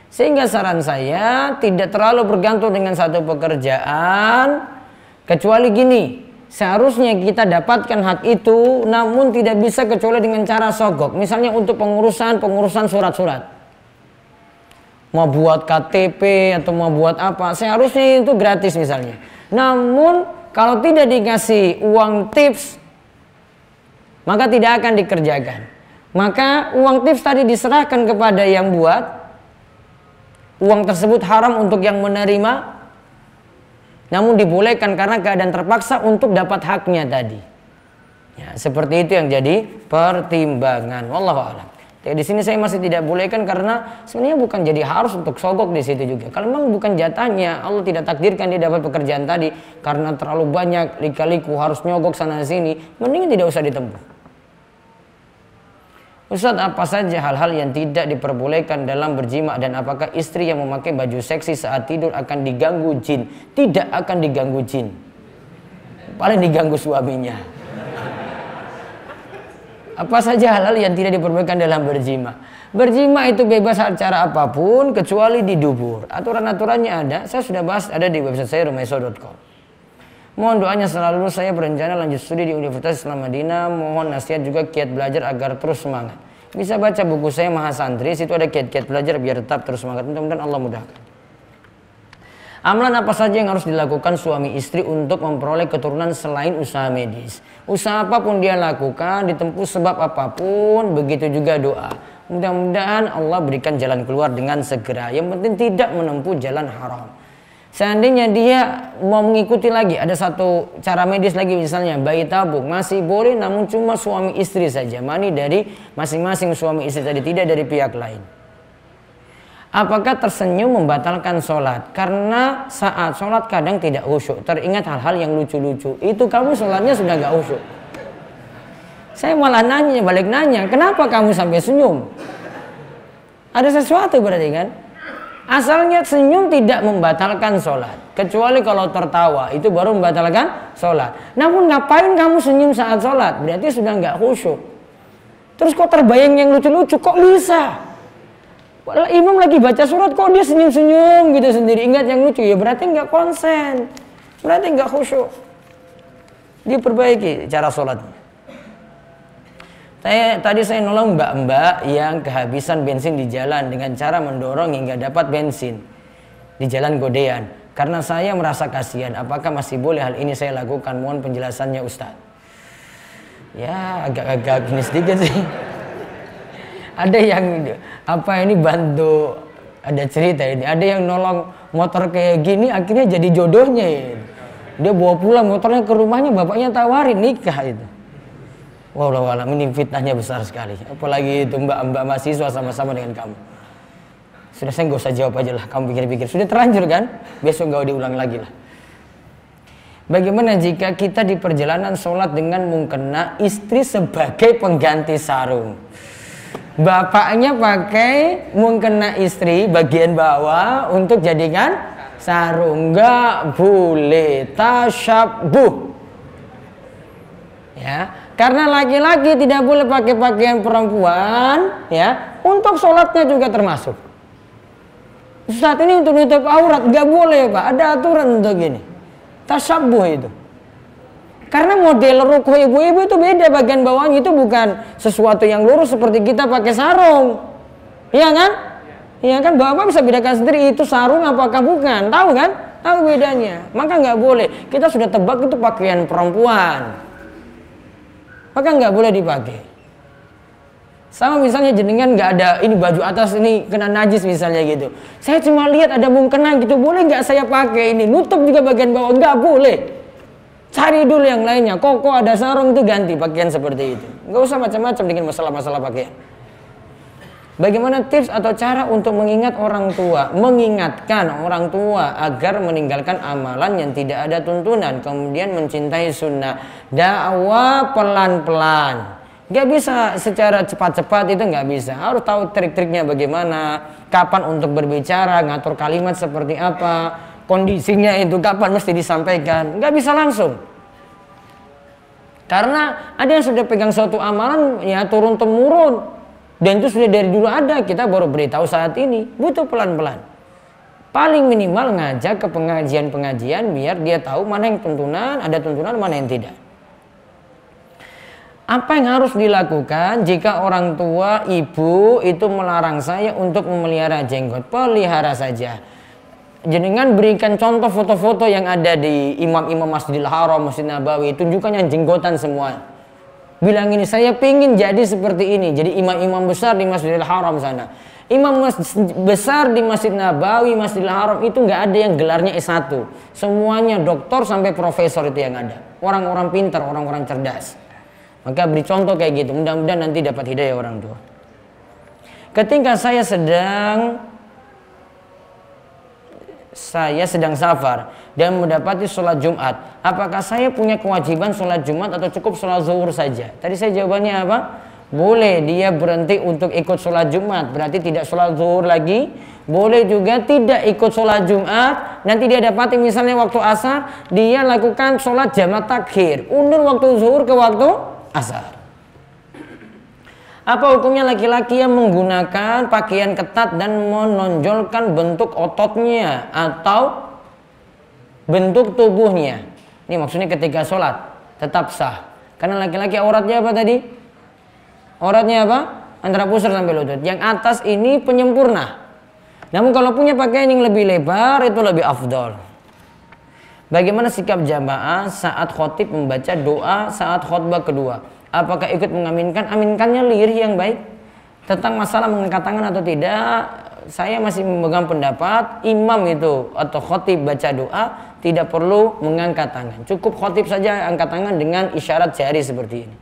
Sehingga saran saya tidak terlalu bergantung dengan satu pekerjaan, kecuali gini, seharusnya kita dapatkan hak itu namun tidak bisa kecuali dengan cara sogok. Misalnya untuk pengurusan surat-surat, mau buat KTP atau mau buat apa, seharusnya itu gratis misalnya. Namun kalau tidak dikasih uang tips, maka tidak akan dikerjakan. Maka uang tips tadi diserahkan kepada yang buat. Uang tersebut haram untuk yang menerima, namun dibolehkan karena keadaan terpaksa untuk dapat haknya tadi. Ya, seperti itu yang jadi pertimbangan. Wallahu a'lam. Ya, di sini saya masih tidak bolehkan karena sebenarnya bukan jadi harus untuk sogok di situ juga. Kalau memang bukan jatahnya, Allah tidak takdirkan dia dapat pekerjaan tadi karena terlalu banyak lika-liku harus nyogok sana sini, mending tidak usah ditempuh. Ustaz, apa saja hal-hal yang tidak diperbolehkan dalam berjima dan apakah istri yang memakai baju seksi saat tidur akan diganggu jin? Tidak akan diganggu jin. Paling diganggu suaminya. Apa saja hal-hal yang tidak diperbolehkan dalam berjima? Berjima itu bebas cara apapun kecuali di dubur. Aturan-aturannya ada, saya sudah bahas, ada di website saya rumaiso.com. Mohon doanya selalu, saya berencana lanjut studi di Universitas Islam Madinah. Mohon nasihat juga kiat belajar agar terus semangat. Bisa baca buku saya Mahasantri, situ ada kiat-kiat belajar biar tetap terus semangat. Mudah-mudahan Allah mudahkan. Amalan apa saja yang harus dilakukan suami istri untuk memperoleh keturunan selain usaha medis? Usaha apapun dia lakukan, ditempuh sebab apapun, begitu juga doa. Mudah-mudahan Allah berikan jalan keluar dengan segera. Yang penting tidak menempuh jalan haram. Seandainya dia mau mengikuti lagi, ada satu cara medis lagi misalnya bayi tabung, masih boleh namun cuma suami istri saja. Mani dari masing-masing suami istri tadi, tidak dari pihak lain. Apakah tersenyum membatalkan sholat? Karena saat sholat kadang tidak khusyuk, teringat hal-hal yang lucu-lucu. Itu kamu sholatnya sudah gak khusyuk. Saya malah nanya, balik nanya, kenapa kamu sampai senyum? Ada sesuatu berarti kan? Asalnya senyum tidak membatalkan sholat, kecuali kalau tertawa, itu baru membatalkan sholat. Namun ngapain kamu senyum saat sholat? Berarti sudah gak khusyuk. Terus kok terbayang yang lucu-lucu, kok bisa? Imam lagi baca surat kok dia senyum-senyum gitu sendiri, ingat yang lucu, ya berarti nggak konsen, berarti nggak khusyuk. Diperbaiki cara sholatnya. Tadi saya nolong mbak-mbak yang kehabisan bensin di jalan dengan cara mendorong hingga dapat bensin di jalan Godean. Karena saya merasa kasihan, apakah masih boleh hal ini saya lakukan? Mohon penjelasannya Ustaz. Ya agak-agak gini sedikit sih. Ada yang ini bantu, ada cerita ini, ada yang nolong motor kayak gini akhirnya jadi jodohnya ya. Dia bawa pulang motornya ke rumahnya, bapaknya tawarin nikah itu. Wallahualam, ini fitnahnya besar sekali. Apalagi itu mbak-mbak mahasiswa sama-sama dengan kamu. Sudah, saya nggak usah jawab aja lah, kamu pikir-pikir. Sudah terlanjur kan? Besok nggak diulang lagi lah. Bagaimana jika kita di perjalanan sholat dengan mukena istri sebagai pengganti sarung? Bapaknya pakai mukena istri bagian bawah untuk jadikan sarung. Nggak boleh tasyabuh. Ya, karena laki-laki tidak boleh pakai pakaian perempuan, ya, untuk sholatnya juga termasuk. Saat ini untuk nutup aurat nggak boleh Pak, ada aturan untuk ini. Tasyabuh itu. Karena model rukuh ibu-ibu itu beda, bagian bawahnya itu bukan sesuatu yang lurus seperti kita pakai sarung. Iya kan? Iya kan, Bapak bisa bedakan sendiri itu sarung apakah bukan. Tahu kan? Tahu bedanya. Maka nggak boleh. Kita sudah tebak itu pakaian perempuan. Maka nggak boleh dipakai. Sama misalnya jenengan nggak ada ini baju atas ini kena najis misalnya gitu. Saya cuma lihat ada mukena gitu, boleh nggak saya pakai ini? Nutup juga bagian bawah, nggak boleh. Cari dulu yang lainnya. Kok ada sarung itu ganti pakaian seperti itu. Nggak usah macam-macam dengan masalah-masalah pakaian. Bagaimana tips atau cara untuk mengingatkan orang tua agar meninggalkan amalan yang tidak ada tuntunan, kemudian mencintai sunnah? Dakwah pelan-pelan. Nggak bisa secara cepat-cepat, itu nggak bisa. Harus tahu trik-triknya bagaimana, kapan untuk berbicara, ngatur kalimat seperti apa, kondisinya itu kapan mesti disampaikan. Nggak bisa langsung. Karena ada yang sudah pegang suatu amalan ya turun-temurun. Dan itu sudah dari dulu ada, kita baru beritahu saat ini. Butuh pelan-pelan. Paling minimal ngajak ke pengajian-pengajian biar dia tahu mana yang tuntunan, ada tuntunan, mana yang tidak. Apa yang harus dilakukan jika orang tua, ibu itu melarang saya untuk memelihara jenggot? Pelihara saja. Jenengan berikan contoh foto-foto yang ada di imam-imam Masjidil Haram, Masjid Nabawi, tunjukkan yang jenggotan semua. Bilang ini, saya pingin jadi seperti ini, jadi imam-imam besar di Masjidil Haram sana. Imam besar di Masjid Nabawi, Masjidil Haram itu nggak ada yang gelarnya S1. Semuanya doktor sampai profesor itu yang ada. Orang-orang pintar, orang-orang cerdas. Maka beri contoh kayak gitu, mudah-mudahan nanti dapat hidayah orang tua. ketika saya sedang safar dan mendapati sholat Jumat, apakah saya punya kewajiban sholat Jumat atau cukup sholat zuhur saja? Tadi saya jawabannya apa? Boleh dia berhenti untuk ikut sholat Jumat, berarti tidak sholat zuhur lagi. Boleh juga tidak ikut sholat Jumat, nanti dia dapati misalnya waktu asar, dia lakukan sholat jamak takhir, undur waktu zuhur ke waktu asar. Apa hukumnya laki-laki yang menggunakan pakaian ketat dan menonjolkan bentuk ototnya atau bentuk tubuhnya? Ini maksudnya ketika sholat tetap sah. Karena laki-laki auratnya apa tadi? Auratnya apa? Antara pusar sampai lutut. Yang atas ini penyempurna. Namun kalau punya pakaian yang lebih lebar itu lebih afdol. Bagaimana sikap jamaah saat khotib membaca doa saat khutbah kedua? Apakah ikut mengaminkan? Aminkannya lirih yang baik. Tentang masalah mengangkat tangan atau tidak, saya masih memegang pendapat imam itu atau khotib baca doa tidak perlu mengangkat tangan. Cukup khotib saja angkat tangan dengan isyarat jari seperti ini.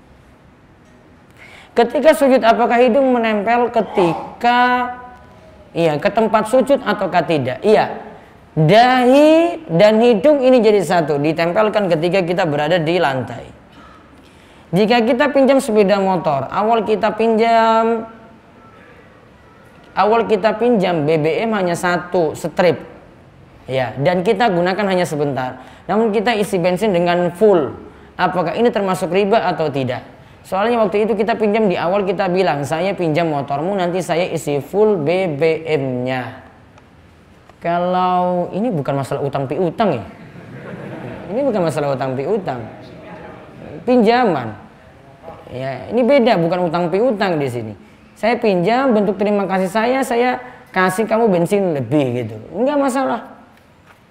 Ketika sujud, apakah hidung menempel ketika ke tempat sujud ataukah tidak? Iya. Dahi dan hidung ini jadi satu, ditempelkan ketika kita berada di lantai. Jika kita pinjam sepeda motor, awal kita pinjam BBM hanya satu strip, ya, dan kita gunakan hanya sebentar. Namun kita isi bensin dengan full. Apakah ini termasuk riba atau tidak? Soalnya waktu itu kita pinjam di awal kita bilang, saya pinjam motormu, nanti saya isi full BBM-nya. Kalau ini bukan masalah utang piutang ya, ini bukan masalah utang piutang, pinjaman. Ya, ini beda, bukan utang piutang di sini. Saya pinjam, bentuk terima kasih saya kasih kamu bensin lebih gitu. Enggak masalah.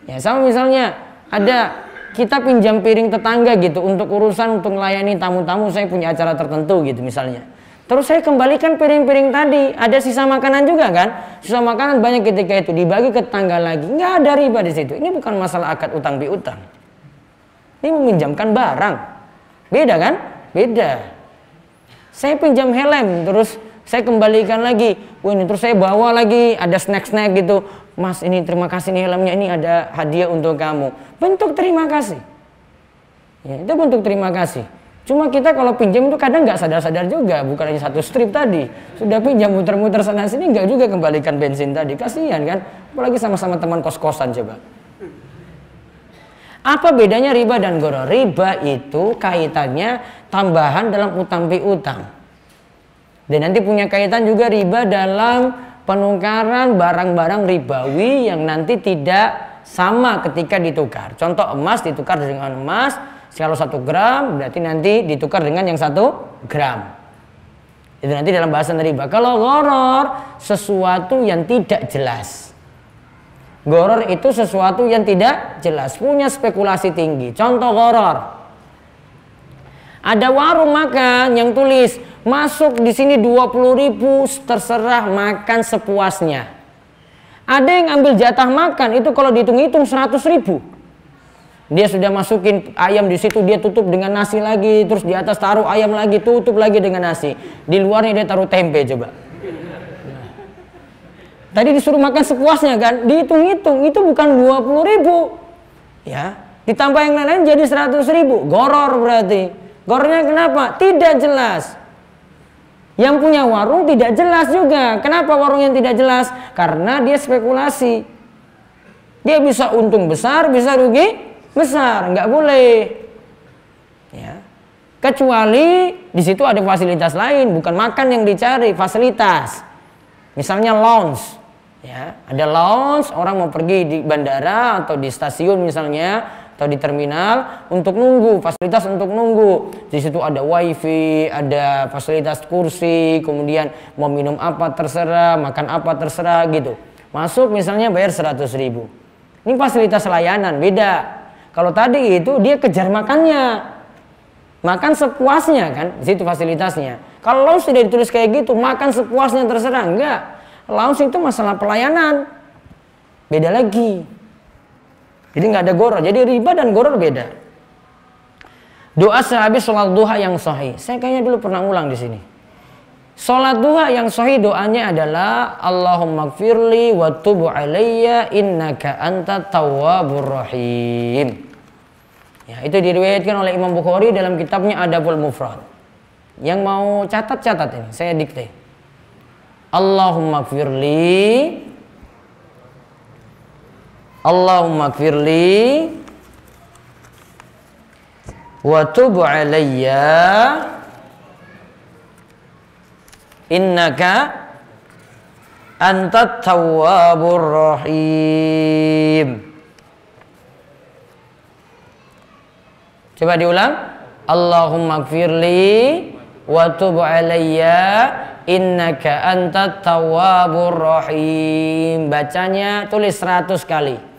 Ya, sama misalnya ada kita pinjam piring tetangga gitu untuk urusan untuk melayani tamu-tamu, saya punya acara tertentu gitu misalnya. Terus saya kembalikan piring-piring tadi, ada sisa makanan juga kan? Sisa makanan banyak ketika itu dibagi ke tetangga lagi. Enggak ada riba di situ. Ini bukan masalah akad utang piutang. Ini meminjamkan barang. Beda kan? Beda. Saya pinjam helm, terus saya kembalikan lagi. Wah, ini terus saya bawa lagi, ada snack-snack gitu. Mas, ini terima kasih nih helmnya, ini ada hadiah untuk kamu. Bentuk terima kasih. Ya, itu bentuk terima kasih. Cuma kita kalau pinjam itu kadang nggak sadar-sadar juga, bukan hanya satu strip tadi. Sudah pinjam muter-muter sana sini nggak juga kembalikan bensin tadi. Kasihan kan? Apalagi sama-sama teman kos-kosan coba. Apa bedanya riba dan gharar? Riba itu kaitannya tambahan dalam utang piutang. Dan nanti punya kaitan juga riba dalam penukaran barang-barang ribawi yang nanti tidak sama ketika ditukar. Contoh emas ditukar dengan emas, kalau 1 gram berarti nanti ditukar dengan yang 1 gram. Itu nanti dalam bahasan riba. Kalau gharar sesuatu yang tidak jelas. Gharar itu sesuatu yang tidak jelas, punya spekulasi tinggi. Contoh gharar. Ada warung makan yang tulis masuk di sini 20.000, terserah makan sepuasnya. Ada yang ambil jatah makan itu kalau dihitung-hitung 100.000. Dia sudah masukin ayam di situ, dia tutup dengan nasi lagi, terus di atas taruh ayam lagi, tutup lagi dengan nasi. Di luarnya dia taruh tempe coba. Tadi disuruh makan sepuasnya kan, dihitung-hitung itu bukan 20.000, ya, ditambah yang lain-lain jadi 100.000, gharar berarti. Ghararnya kenapa? Tidak jelas. Yang punya warung tidak jelas juga. Kenapa warung yang tidak jelas? Karena dia spekulasi. Dia bisa untung besar, bisa rugi besar, nggak boleh. Ya. Kecuali di situ ada fasilitas lain, bukan makan yang dicari, fasilitas. Misalnya lounge. Ya, ada lounge, orang mau pergi di bandara atau di stasiun misalnya atau di terminal untuk nunggu, fasilitas untuk nunggu. Di situ ada wifi, ada fasilitas kursi, kemudian mau minum apa terserah, makan apa terserah gitu. Masuk misalnya bayar 100.000. Ini fasilitas layanan, beda. Kalau tadi itu dia kejar makannya, makan sepuasnya kan, di situ fasilitasnya. Kalau lounge tidak ditulis kayak gitu, makan sepuasnya terserah, enggak. Lounge itu masalah pelayanan, beda lagi. Jadi nggak ada gharar. Jadi riba dan gharar beda. Doa sehabis sholat duha yang sahih. Saya kayaknya dulu pernah ulang di sini. Sholat duha yang sahih doanya adalah Allahumma gfirli wa tub alayya innaka antat tawwabur rahim. Ya, itu diriwayatkan oleh Imam Bukhari dalam kitabnya Adabul Mufrad. Yang mau catat ini, saya dikte. Allahumma gfirli wa tub alayya innaka antat tawwabur rahim. Coba diulang. Allahumma gfirli wa tub alayya innaka antat tawwabur rahim. Bacanya tulis 100 kali.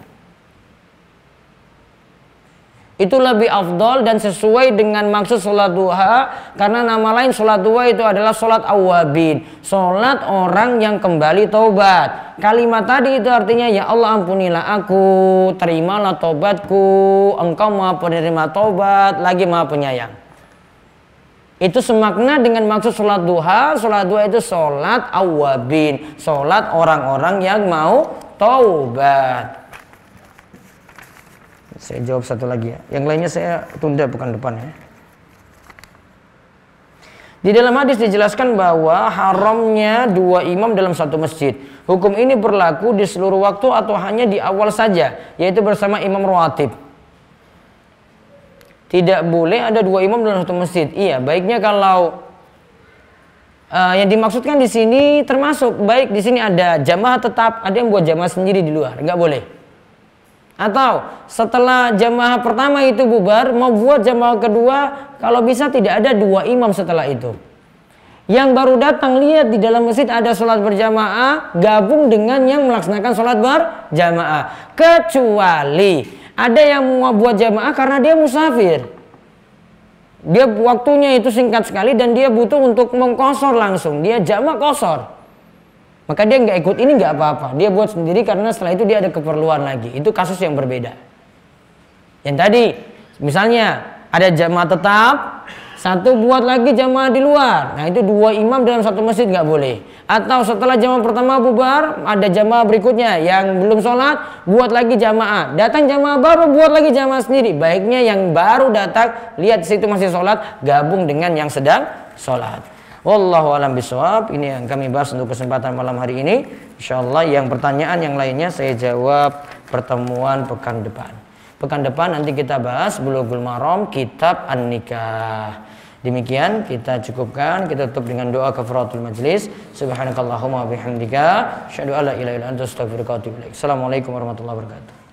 Itu lebih afdol dan sesuai dengan maksud sholat duha, karena nama lain sholat duha itu adalah sholat awabin, sholat orang yang kembali taubat. Kalimat tadi itu artinya, ya Allah ampunilah aku, terimalah taubatku, engkau maha penerima taubat lagi maha penyayang. Itu semakna dengan maksud sholat duha. Sholat duha itu sholat awabin, sholat orang-orang yang mau taubat. Saya jawab satu lagi ya. Yang lainnya saya tunda pekan depan ya. Di dalam hadis dijelaskan bahwa haramnya 2 imam dalam satu masjid. Hukum ini berlaku di seluruh waktu atau hanya di awal saja, yaitu bersama imam rawatib. Tidak boleh ada 2 imam dalam satu masjid. Iya, baiknya kalau yang dimaksudkan di sini termasuk baik di sini ada jamaah tetap, ada yang buat jamaah sendiri di luar, nggak boleh. Atau setelah jamaah pertama itu bubar, mau buat jamaah kedua, kalau bisa tidak ada 2 imam setelah itu. Yang baru datang lihat di dalam masjid ada sholat berjamaah, gabung dengan yang melaksanakan sholat berjamaah. Kecuali ada yang mau buat jamaah karena dia musafir. Dia waktunya itu singkat sekali dan dia butuh untuk mengqashar langsung. Dia jamaah qashar. Maka dia nggak ikut ini nggak apa-apa. Dia buat sendiri karena setelah itu dia ada keperluan lagi. Itu kasus yang berbeda. Yang tadi misalnya ada jamaah tetap, satu buat lagi jamaah di luar. Nah itu 2 imam dalam satu masjid nggak boleh. Atau setelah jamaah pertama bubar, ada jamaah berikutnya yang belum sholat, buat lagi jamaah. Datang jamaah baru, buat lagi jamaah sendiri. Baiknya yang baru datang, lihat di situ masih sholat, gabung dengan yang sedang sholat. Wallahu a'lam bishawab. Ini yang kami bahas untuk kesempatan malam hari ini. Insyaallah yang pertanyaan yang lainnya saya jawab pertemuan pekan depan. Pekan depan nanti kita bahas Bulughul Maram kitab An-Nikah. Demikian kita cukupkan, kita tutup dengan doa kafaratul majlis. Subhanakallahumma wa bihamdika asyhadu an la ilaha illa anta astaghfiruka wa atubu ilaik. Assalamualaikum warahmatullahi wabarakatuh.